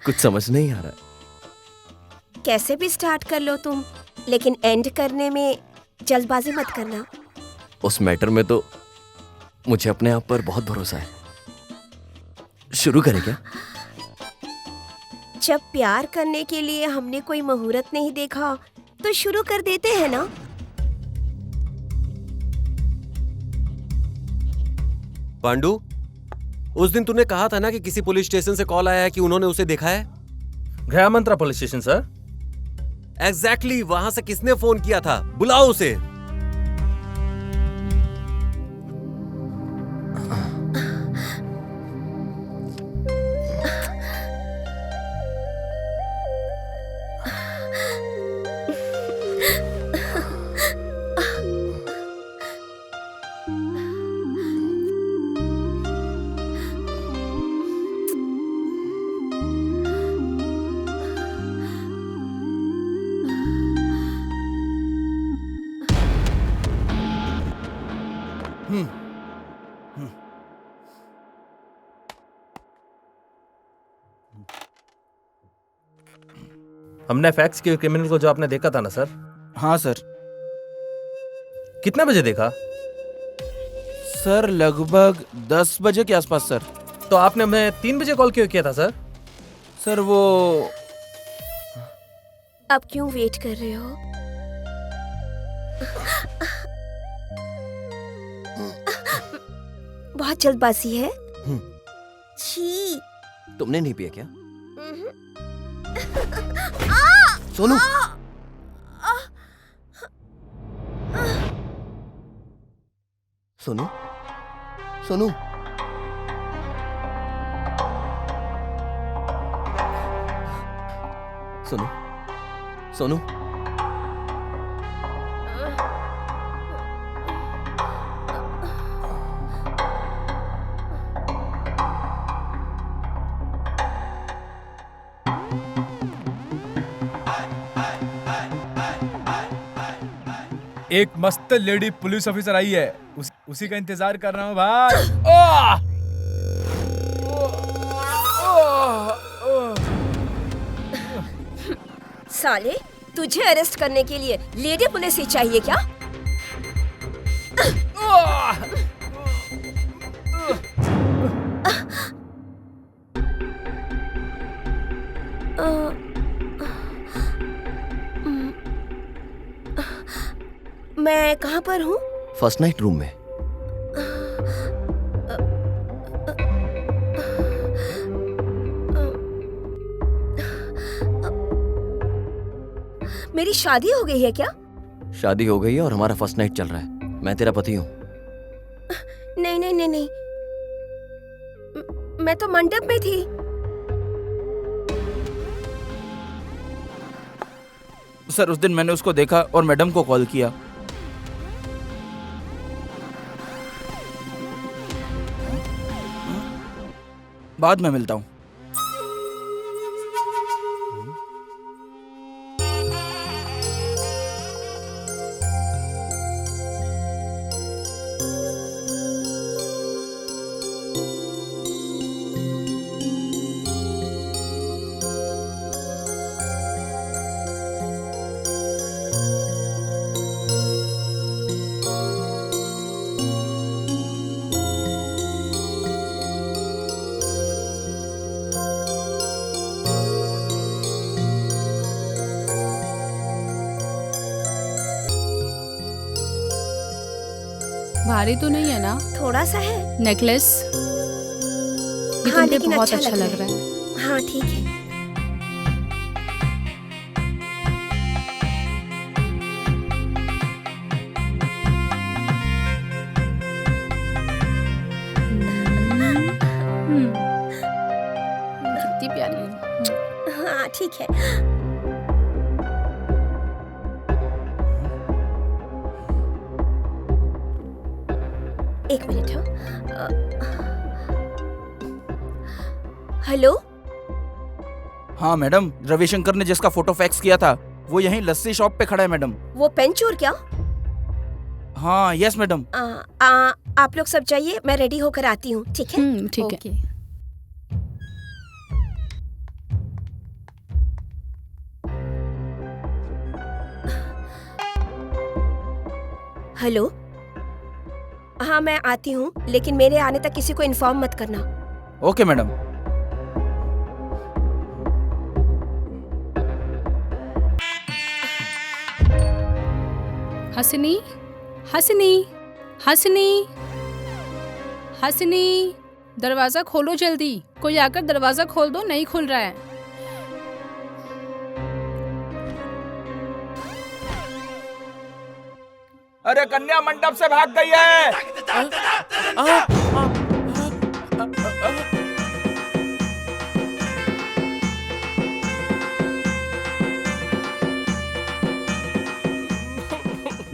कुछ समझ नहीं आ रहा। कैसे भी स्टार्ट कर लो तुम, लेकिन एंड करने में जल्दबाजी मत करना। उस मैटर में तो मुझे अपने आप पर बहुत भरोसा है। शुरू करें क्या? जब प्यार करने के लिए हमने कोई मुहूर्त नहीं देखा तो शुरू कर देते हैं ना। पांडु, उस दिन तूने कहा था ना कि किसी पुलिस स्टेशन से कॉल आया है कि उन्होंने उसे देखा है। गृह मंत्रा पुलिस स्टेशन सर। एग्जैक्टली, वहां से किसने फोन किया था? बुलाओ उसे। हमने फैक्स किए क्रिमिनल को जो आपने देखा था ना सर। हाँ सर। कितने बजे देखा? सर लगभग 10 बजे के आसपास सर। तो आपने हमें 3 बजे कॉल क्यों किया था सर? सर वो अब क्यों वेट कर रहे हो? बहुत जल्दबाजी है। छी। तुमने नहीं पिया क्या? सोनू, सोनू, सोनू, सोनू, सोनू, एक मस्त लेडी पुलिस ऑफिसर आई है, उसी का इंतजार कर रहा हूँ भाई। साले, तुझे अरेस्ट करने के लिए लेडी पुलिस ही चाहिए क्या? मैं कहाँ पर हूँ? फर्स्ट नाइट रूम में। मेरी शादी हो गई है क्या? शादी हो गई है और हमारा फर्स्ट नाइट चल रहा है। मैं तेरा पति हूँ। नहीं नहीं नहीं नहीं, मैं तो मंडप में थी। सर उस दिन मैंने उसको देखा और मैडम को कॉल किया। बाद में मिलता हूँ। भारी तो नहीं है ना? थोड़ा सा है। नेकलेस ये हाँ, तुम पे लेकिन बहुत अच्छा अच्छा लग रहा है। हाँ ठीक है। कितनी प्यारी है। हाँ ठीक है। एक मिनट हो। हेलो। हाँ मैडम, रविशंकर ने जिसका फोटो फैक्स किया था वो यहीं लस्सी शॉप पे खड़ा है मैडम। वो पेन चोर क्या? हाँ यस मैडम। आप लोग सब जाइए, मैं रेडी होकर आती हूँ। ठीक है? ठीक है। हेलो। हाँ मैं आती हूँ, लेकिन मेरे आने तक किसी को इन्फॉर्म मत करना। Okay madam. हसनी, हसनी, हसनी, हसनी, दरवाजा खोलो जल्दी। कोई आकर दरवाजा खोल दो, नहीं खुल रहा है। अरे कन्या मंडप से भाग गई है।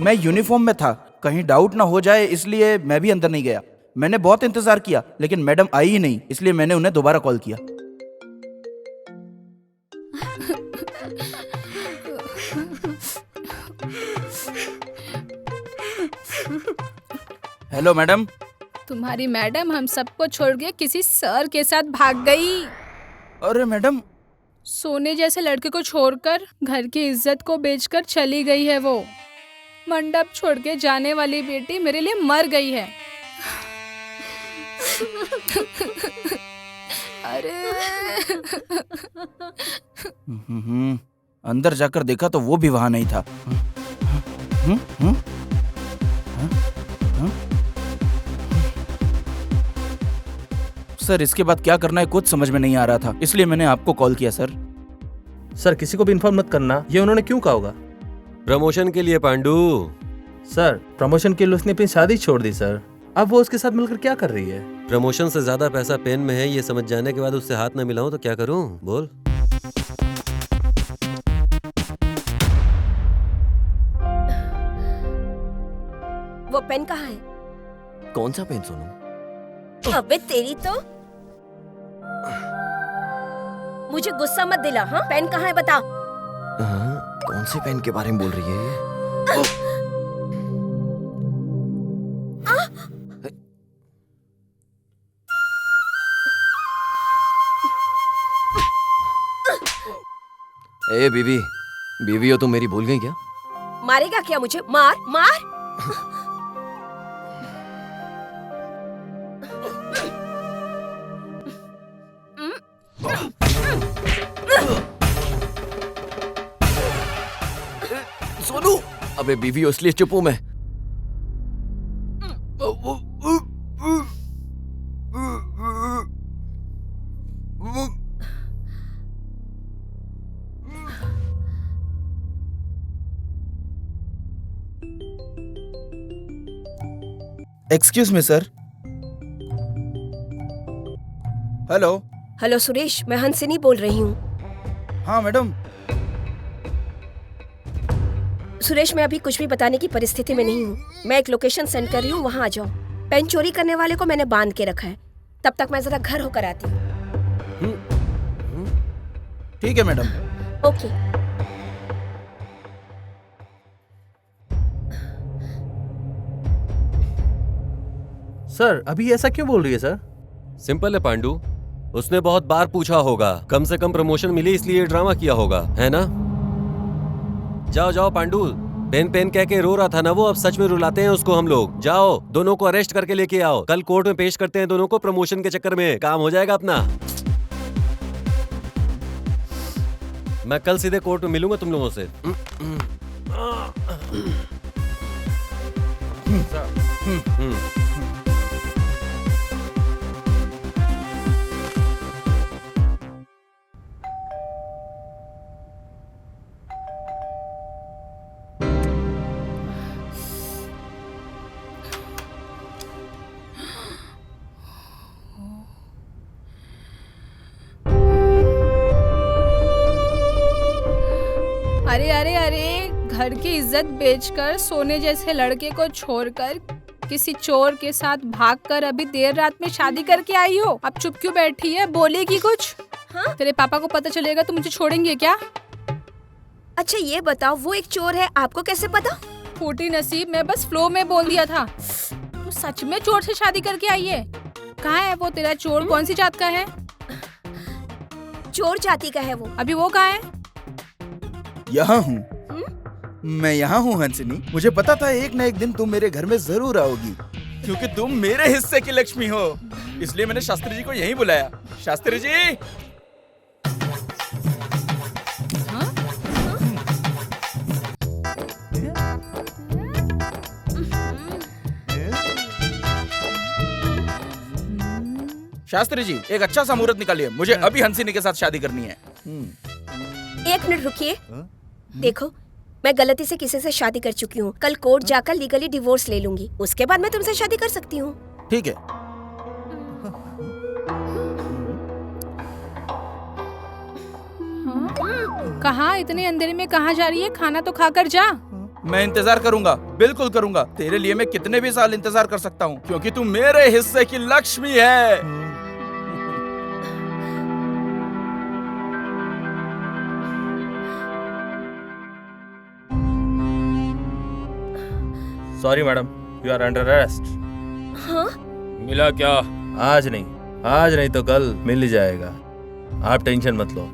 मैं यूनिफॉर्म में था, कहीं डाउट ना हो जाए इसलिए मैं भी अंदर नहीं गया। मैंने बहुत इंतजार किया लेकिन मैडम आई ही नहीं, इसलिए मैंने उन्हें दोबारा कॉल किया। Hello madam. तुम्हारी मैडम हम सबको छोड़ के किसी सर के साथ भाग गई। अरे मैडम, सोने जैसे लड़के को छोड़कर घर की इज्जत को बेचकर चली गई है वो। मंडप छोड़ के जाने वाली बेटी मेरे लिए मर गई है। अरे अंदर जाकर देखा तो वो भी वहां नहीं था। सर इसके बाद क्या करना है कुछ समझ में नहीं आ रहा था, इसलिए मैंने आपको कॉल किया। सर सर किसी को भी इन्फॉर्म मत करना, ये उन्होंने क्यों कहा होगा? प्रमोशन के लिए पांडू। सर प्रमोशन के लिए उसने अपनी शादी छोड़ दी सर, अब वो उसके साथ मिलकर क्या कर रही है? प्रमोशन से ज्यादा पैसा पेन में है, ये समझ जाने के बाद उससे हाथ न मिलाऊं तो क्या करूं? बोल। वो पेन कहाँ है? कौन सा पेन सोनू? अबे तेरी तो, मुझे गुस्सा मत दिला। हाँ पेन कहाँ है बता। कौन से पेन के बारे में बोल रही है ये? ए बीवी, बीवी हो तुम मेरी भूल गई क्या? मारेगा क्या मुझे? मार मार। सोनू, अबे बीवी हो इसलिए चुप हूं मैं। Excuse me sir. Hello. Hello Suresh, मैं हंसिनी बोल रही हूँ। हाँ मैडम। सुरेश मैं अभी कुछ भी बताने की परिस्थिति में नहीं हूँ। मैं एक लोकेशन सेंड कर रही हूँ, वहाँ आ जाओ। पेन चोरी करने वाले को मैंने बांध के रखा है, तब तक मैं जरा घर होकर आती हूँ। ठीक है मैडम। ओके। सर अभी ऐसा क्यों बोल रही है सर? सिंपल है पांडू, उसने बहुत बार पूछा होगा, कम से कम प्रमोशन मिली इसलिए ये ड्रामा किया होगा, है ना? जाओ जाओ पांडू, पेन पेन कह के रो रहा था ना वो, अब सच में रुलाते हैं उसको हम लोग। जाओ दोनों को अरेस्ट करके लेके आओ, कल कोर्ट में पेश करते हैं दोनों को, प्रमोशन के चक्कर में काम हो जाएगा अपना। मैं कल सीधे कोर्ट में मिलूंगा तुम लोगों से। अरे अरे अरे, घर की इज्जत बेचकर सोने जैसे लड़के को छोड़कर किसी चोर के साथ भागकर अभी देर रात में शादी करके आई हो। अब चुप क्यों बैठी है? बोलेगी कुछ? हाँ? तेरे पापा को पता चलेगा तो मुझे छोड़ेंगे क्या? अच्छा ये बताओ, वो एक चोर है, आपको कैसे पता? फूटी नसीब, मैं बस फ्लो में बोल दिया था। तू सच में चोर से शादी करके आई है? कहाँ है वो तेरा चोर? कौन सी जात का है? चोर जाति का है वो। अभी वो कहाँ है? यहाँ हूँ मैं, यहाँ हूँ हंसिनी। मुझे पता था एक न एक दिन तुम मेरे घर में जरूर आओगी, क्योंकि तुम मेरे हिस्से की लक्ष्मी हो, इसलिए मैंने शास्त्री जी को यहीं बुलाया। शास्त्री जी। शास्त्री जी एक अच्छा सा मुहूर्त निकालिए, मुझे अभी हंसिनी के साथ शादी करनी है। एक मिनट रुकिए। देखो, मैं गलती से किसी से शादी कर चुकी हूँ। कल कोर्ट जाकर लीगली डिवोर्स ले लूंगी, उसके बाद मैं तुमसे शादी कर सकती हूँ। ठीक है। कहाँ इतने अंधेरे में कहाँ जा रही है? खाना तो खाकर जा। मैं इंतजार करूंगा, बिल्कुल करूंगा। तेरे लिए मैं कितने भी साल इंतजार कर सकता हूँ, क्योंकि तू मेरे हिस्से की लक्ष्मी है। Sorry madam, you are under arrest. हाँ? मिला क्या? आज नहीं तो कल मिल ही जाएगा, आप टेंशन मत लो।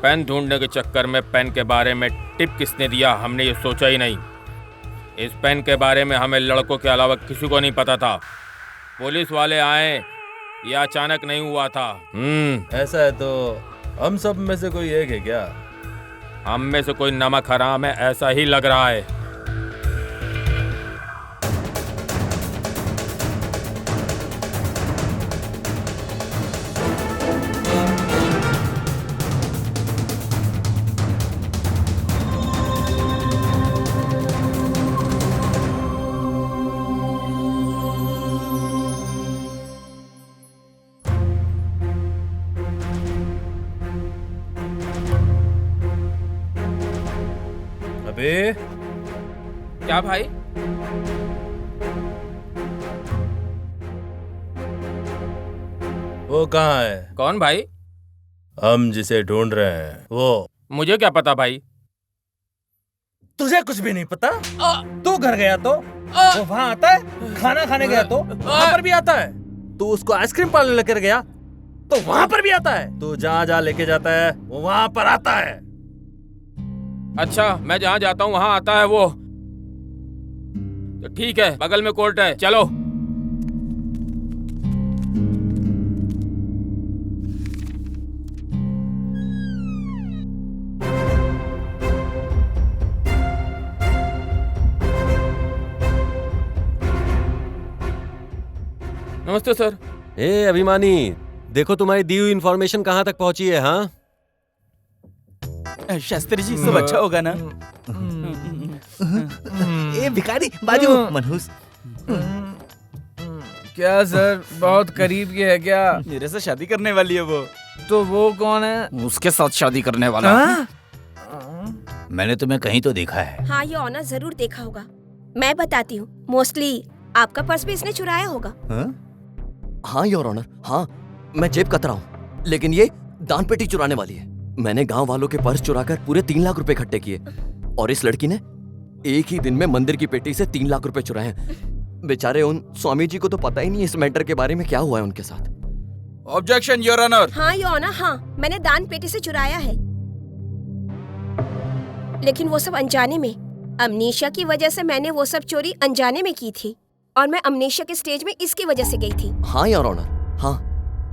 पेन ढूंढने के चक्कर में पेन के बारे में टिप किसने दिया, हमने ये सोचा ही नहीं। इस पेन के बारे में हमें लड़कों के अलावा किसी को नहीं पता था। पुलिस वाले आए, ये अचानक नहीं हुआ था। ऐसा है तो हम सब में से कोई एक है क्या? हम में से कोई नमक हराम है, ऐसा ही लग रहा है। अबे क्या भाई? वो कहाँ है? कौन भाई? हम जिसे ढूंढ रहे हैं वो। मुझे क्या पता भाई? तुझे कुछ भी नहीं पता? तू घर गया तो वो वहाँ आता है, खाना खाने गया तो वहाँ पर भी आता है, तू उसको आइसक्रीम पार्लर लेकर गया तो वहाँ पर भी आता है, तू जहाँ लेके जाता है वो वहाँ पर आता है। अच्छा, मैं जहाँ जाता हूँ वहाँ आता है वो। तो ठीक है, बगल में कोर्ट है, चलो। नमस्ते सर। ए अभिमानी, देखो तुम्हारी दी हुई इन्फॉर्मेशन कहाँ तक पहुंची है। हाँ शास्त्री जी, सब अच्छा होगा ना? ए भिखारी, बाजू मनहूस। क्या सर, बहुत करीब के है क्या? मेरे से शादी करने वाली है वो। तो वो कौन है? उसके साथ शादी करने वाला। मैंने तुम्हें कहीं तो देखा है। हाँ, ये ऑनर जरूर देखा होगा। मैं बताती हूँ, मोस्टली आपका पर्स भी इसने चुराया होगा। हाँ योर ऑनर, हाँ मैं जेब कतरा हूँ, लेकिन ये दान पेटी चुराने वाली है। मैंने गांव वालों के पर्स चुराकर पूरे 3 लाख रुपए इकट्ठे किए और इस लड़की ने एक ही दिन में मंदिर की पेटी से 3 लाख रुपए चुराए हैं। बेचारे उन स्वामी जी को तो पता ही नहीं इस मैटर के बारे में क्या हुआ है उनके साथ। Objection your honour. हाँ योर ऑनर, हाँ मैंने दान पेटी से चुराया है, लेकिन वो सब अनजाने में। अमनीशिया की वजह से मैंने वो सब चोरी अनजाने में की थी और मैं अमनीशिया के स्टेज में इसकी वजह से गई थी। हाँ योर ऑनर, हाँ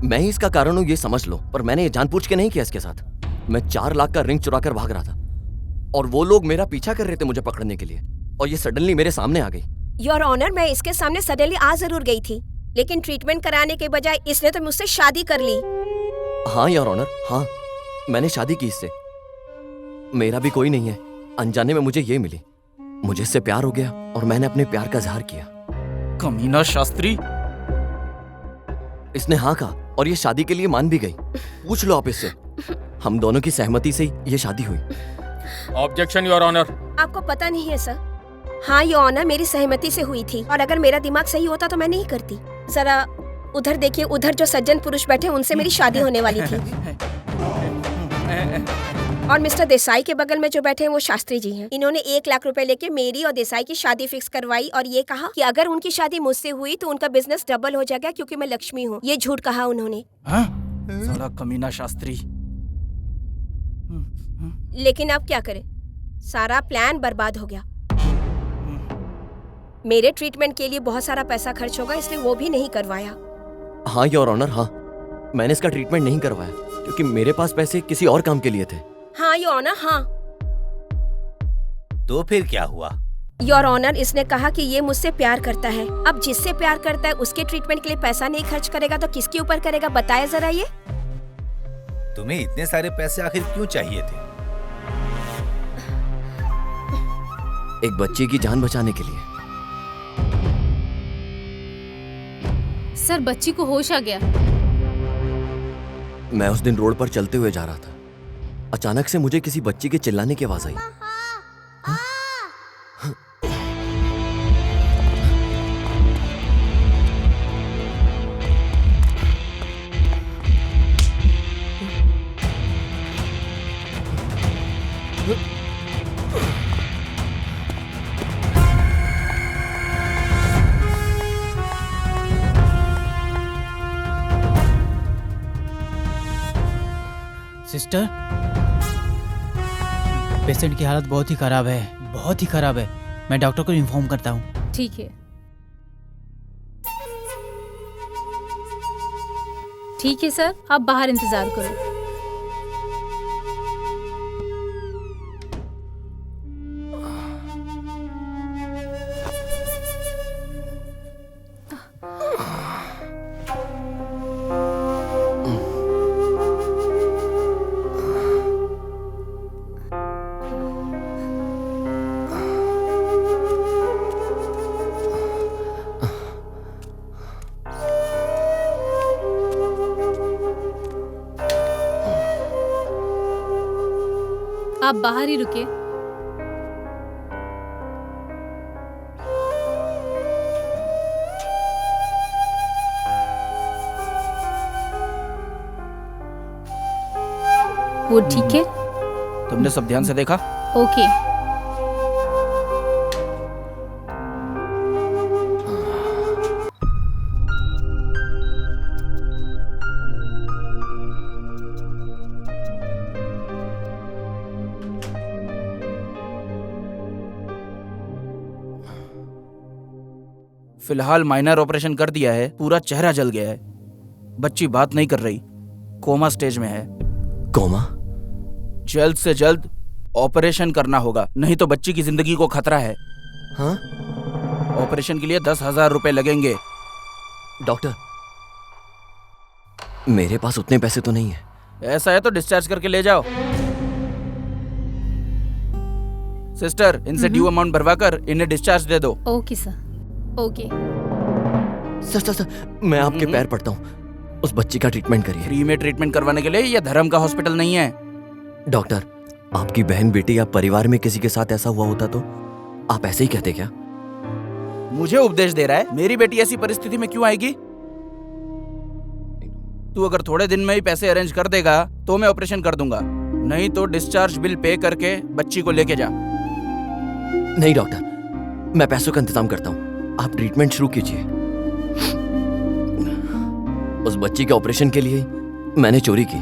मैं ही इसका कारण हूँ, ये समझ लो। पर मैंने ये जानबूझ के नहीं किया इसके साथ। मैं 4 लाख का रिंग चुरा कर भाग रहा था और वो लोग मेरा पीछा कर रहे थे मुझे पकड़ने के लिए, और ये सडनली मेरे सामने आ गई। योर ऑनर, मैं इसके सामने सडनली आ जरूर गई थी, लेकिन ट्रीटमेंट कराने के बजाय इसने तो मुझसे शादी कर ली। हाँ योर ऑनर, हाँ मैंने शादी की इससे। मेरा भी कोई नहीं है, अनजाने में मुझे ये मिली, मुझे इससे प्यार हो गया और मैंने अपने प्यार का इजहार किया। कमीना शास्त्री। इसने हाँ कहा और ये शादी के लिए मान भी गई। पूछ लो आप इससे, हम दोनों की सहमति से ये शादी हुई। Objection your honour. आपको पता नहीं है सर? हाँ योर ऑनर, मेरी सहमति से हुई थी और अगर मेरा दिमाग सही होता तो मैं नहीं करती। जरा उधर देखिए, उधर जो सज्जन पुरुष बैठे उनसे मेरी शादी होने वाली थी। और मिस्टर देसाई के बगल में जो बैठे हैं वो शास्त्री जी हैं। इन्होंने 1 लाख रुपए लेके मेरी और देसाई की शादी फिक्स करवाई और ये कहा कि अगर उनकी शादी मुझसे हुई तो उनका बिजनेस डबल हो जाएगा क्योंकि मैं लक्ष्मी हूँ। ये झूठ कहा उन्होंने। साला कमीना शास्त्री। लेकिन अब क्या करें, सारा प्लान बर्बाद हो गया। मेरे ट्रीटमेंट के लिए बहुत सारा पैसा खर्च होगा, इसलिए वो भी नहीं करवाया। हाँ योर ऑनर, हाँ मैंने इसका ट्रीटमेंट नहीं करवाया क्योंकि मेरे पास पैसे किसी और काम के लिए थे। हाँ योर ऑनर, हाँ। तो फिर क्या हुआ? योर ऑनर, इसने कहा कि ये मुझसे प्यार करता है। अब जिससे प्यार करता है उसके ट्रीटमेंट के लिए पैसा नहीं खर्च करेगा तो किसके ऊपर करेगा, बताया जरा ये। तुम्हें इतने सारे पैसे आखिर क्यों चाहिए थे? एक बच्चे की जान बचाने के लिए। सर, बच्ची को होश आ गया। मैं उस दिन रोड पर चलते हुए जा रहा था। अचानक से मुझे किसी बच्ची के चिल्लाने की आवाज आई। सिस्टर, पेशेंट की हालत बहुत ही खराब है, बहुत ही खराब है। मैं डॉक्टर को इन्फॉर्म करता हूँ। ठीक है, ठीक है सर, आप बाहर इंतजार करो। आप बाहर ही रुके। वो ठीक है? तुमने सब ध्यान से देखा? ओके। फिलहाल माइनर ऑपरेशन कर दिया है, पूरा चेहरा जल गया है। बच्ची बात नहीं कर रही, कोमा स्टेज में है। कोमा? जल्द से जल्द ऑपरेशन करना होगा, नहीं तो बच्ची की जिंदगी को खतरा है। हाँ? ऑपरेशन के लिए 10,000 रुपए लगेंगे। डॉक्टर, मेरे पास उतने पैसे तो नहीं है। ऐसा है तो डिस्चार्ज करके ले जाओ। सिस्टर, इनसे ड्यू अमाउंट भरवाकर इन्हें डिस्चार्ज दे दो। Okay sir, okay. सर, मैं आपके पैर पड़ता हूँ, उस बच्ची का ट्रीटमेंट करिए। फ्री में ट्रीटमेंट करवाने के लिए यह धर्म का हॉस्पिटल नहीं है। डॉक्टर, आपकी बहन, बेटी या परिवार में किसी के साथ ऐसा हुआ होता तो आप ऐसे ही कहते क्या? मुझे उपदेश दे रहा है? मेरी बेटी ऐसी परिस्थिति में क्यों आएगी? तू अगर थोड़े दिन में ही पैसे अरेंज कर देगा तो मैं ऑपरेशन कर दूंगा, नहीं तो डिस्चार्ज बिल पे करके बच्ची को लेके जा। नहीं डॉक्टर, मैं पैसों का इंतजाम करता हूँ, आप ट्रीटमेंट शुरू कीजिए। उस बच्ची के ऑपरेशन के लिए मैंने चोरी की।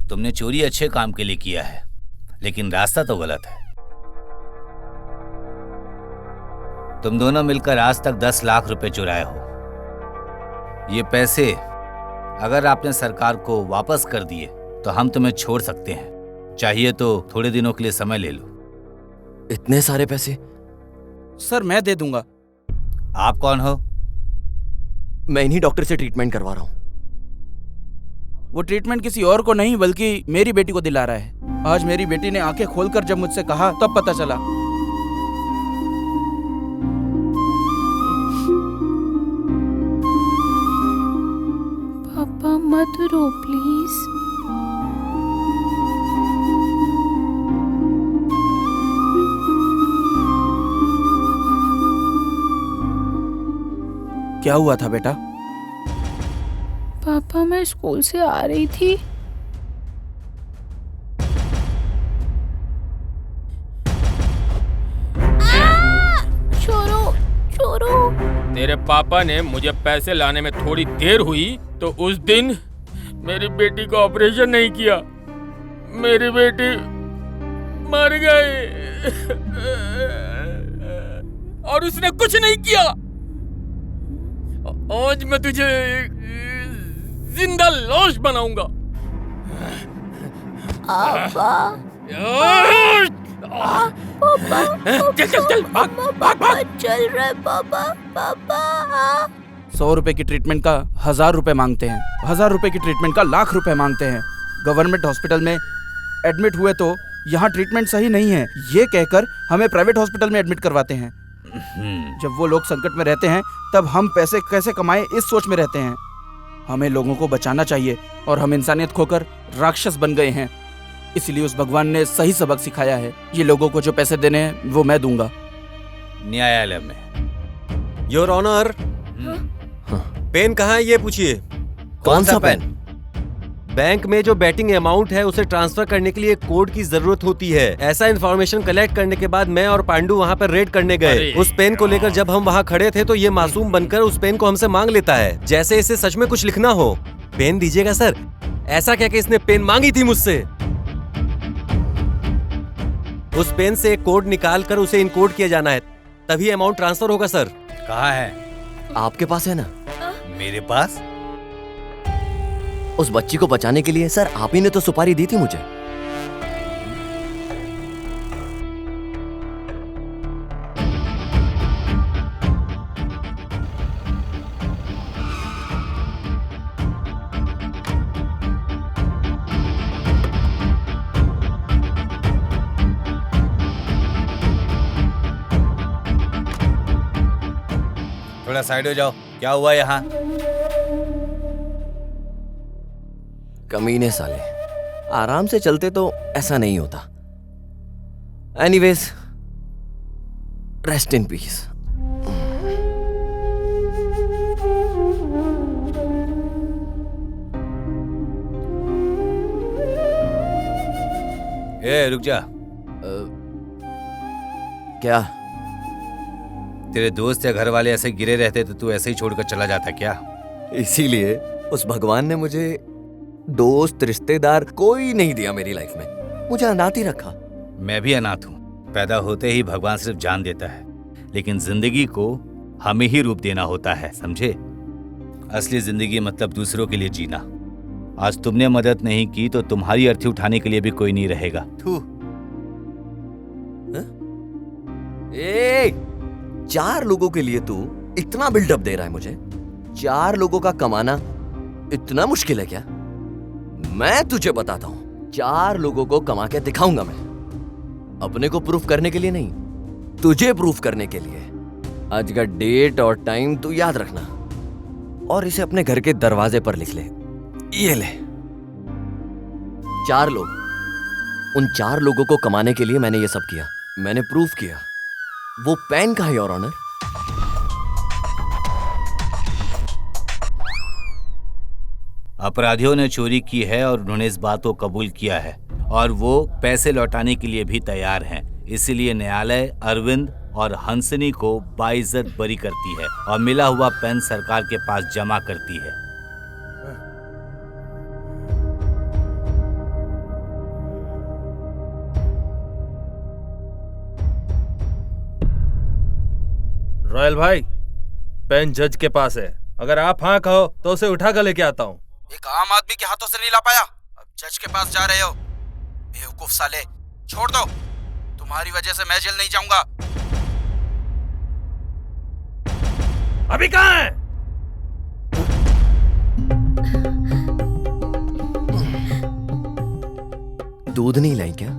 तुमने चोरी अच्छे काम के लिए किया है, लेकिन रास्ता तो गलत है। तुम दोनों मिलकर आज तक 10 लाख रुपए चुराए हो। ये पैसे अगर आपने सरकार को वापस कर दिए तो हम तुम्हें छोड़ सकते हैं, चाहिए तो थोड़े दिनों के लिए समय ले लो। इतने सारे पैसे? सर, मैं दे दूंगा। आप कौन हो? मैं इन्हीं डॉक्टर से ट्रीटमेंट करवा रहा हूँ। वो ट्रीटमेंट किसी और को नहीं बल्कि मेरी बेटी को दिला रहा है। आज मेरी बेटी ने आंखें खोलकर जब मुझसे कहा तब पता चला। पापा मत रो प्लीज। क्या हुआ था बेटा? पापा, मैं स्कूल से आ रही थी, चोरो। तेरे पापा ने मुझे पैसे लाने में थोड़ी देर हुई तो उस दिन मेरी बेटी का ऑपरेशन नहीं किया, मेरी बेटी मर गई और उसने कुछ नहीं किया। आज मैं तुझे जिंदा लाश बनाऊंगा। चल चल चल भाग भाग भाग। चल रहा है पापा। पापा 100 रुपए की ट्रीटमेंट का 1000 रुपए मांगते हैं, 1000 रुपए की ट्रीटमेंट का लाख रुपए मांगते हैं। गवर्नमेंट हॉस्पिटल में एडमिट हुए तो यहाँ ट्रीटमेंट सही नहीं है ये कहकर हमें प्राइवेट हॉस्पिटल में एडमिट करवाते हैं। जब वो लोग संकट में रहते हैं तब हम पैसे कैसे कमाएं इस सोच में रहते हैं। हमें लोगों को बचाना चाहिए और हम इंसानियत खोकर राक्षस बन गए हैं। इसलिए उस भगवान ने सही सबक सिखाया है। ये लोगों को जो पैसे देने हैं वो मैं दूंगा। न्यायालय में। योर ऑनर, पेन कहाँ है ये पूछिए। कौन सा पेन? बैंक में जो बैटिंग अमाउंट है उसे ट्रांसफर करने के लिए कोड की जरूरत होती है। ऐसा इन्फॉर्मेशन कलेक्ट करने के बाद मैं और पांडू वहाँ पर रेड करने गए। उस पेन को लेकर जब हम वहाँ खड़े थे तो ये मासूम बनकर उस पेन को हमसे मांग लेता है, जैसे इसे सच में कुछ लिखना हो। पेन दीजिएगा सर, ऐसा क्या कि इसने पेन मांगी थी मुझसे। उस पेन से एक कोड निकाल कर उसे इनकोड किया जाना है, तभी अमाउंट ट्रांसफर होगा सर। कहाँ है? आपके पास है ना? मेरे पास? उस बच्ची को बचाने के लिए सर आप ही ने तो सुपारी दी थी मुझे। थोड़ा साइड हो जाओ। क्या हुआ यहाँ? कमीने साले, आराम से चलते तो ऐसा नहीं होता। Anyways, rest in peace. ए रुक जा। क्या? तेरे दोस्त या घर वाले ऐसे गिरे रहते तो तू ऐसे ही छोड़कर चला जाता क्या? इसीलिए उस भगवान ने मुझे दोस्त रिश्तेदार कोई नहीं दिया मेरी लाइफ में, मुझे अनाथ ही रखा। मैं भी अनाथ हूँ। पैदा होते ही भगवान सिर्फ जान देता है, लेकिन जिंदगी को हमें ही रूप देना होता है, समझे? असली जिंदगी मतलब दूसरों के लिए जीना। आज तुमने मदद नहीं की तो तुम्हारी अर्थी उठाने के लिए भी कोई नहीं रहेगा। थू। 4 लोगों के लिए तू इतना बिल्डअप दे रहा है मुझे? 4 लोगों का कमाना इतना मुश्किल है क्या? मैं तुझे बताता हूं, 4 लोगों को कमा के दिखाऊंगा मैं। अपने को प्रूफ करने के लिए नहीं, तुझे प्रूफ करने के लिए। आज का डेट और टाइम तू याद रखना और इसे अपने घर के दरवाजे पर लिख ले। ये ले। 4 लोग, उन 4 लोगों को कमाने के लिए मैंने ये सब किया, मैंने प्रूफ किया। वो पेन कहाँ है योर ऑनर? अपराधियों ने चोरी की है और उन्होंने इस बात को कबूल किया है और वो पैसे लौटाने के लिए भी तैयार हैं। इसीलिए न्यायालय अरविंद और हंसनी को बाइज्जत बरी करती है और मिला हुआ पेन सरकार के पास जमा करती है। रॉयल भाई, पेन जज के पास है। अगर आप हाँ कहो तो उसे उठा कर लेके आता हूँ। एक आम आदमी के हाथों से नहीं ला पाया, अब जज के पास जा रहे हो? बेवकूफ साले, छोड़ दो। तुम्हारी वजह से मैं जेल नहीं जाऊंगा। अभी कहाँ है? दूध नहीं लाई क्या?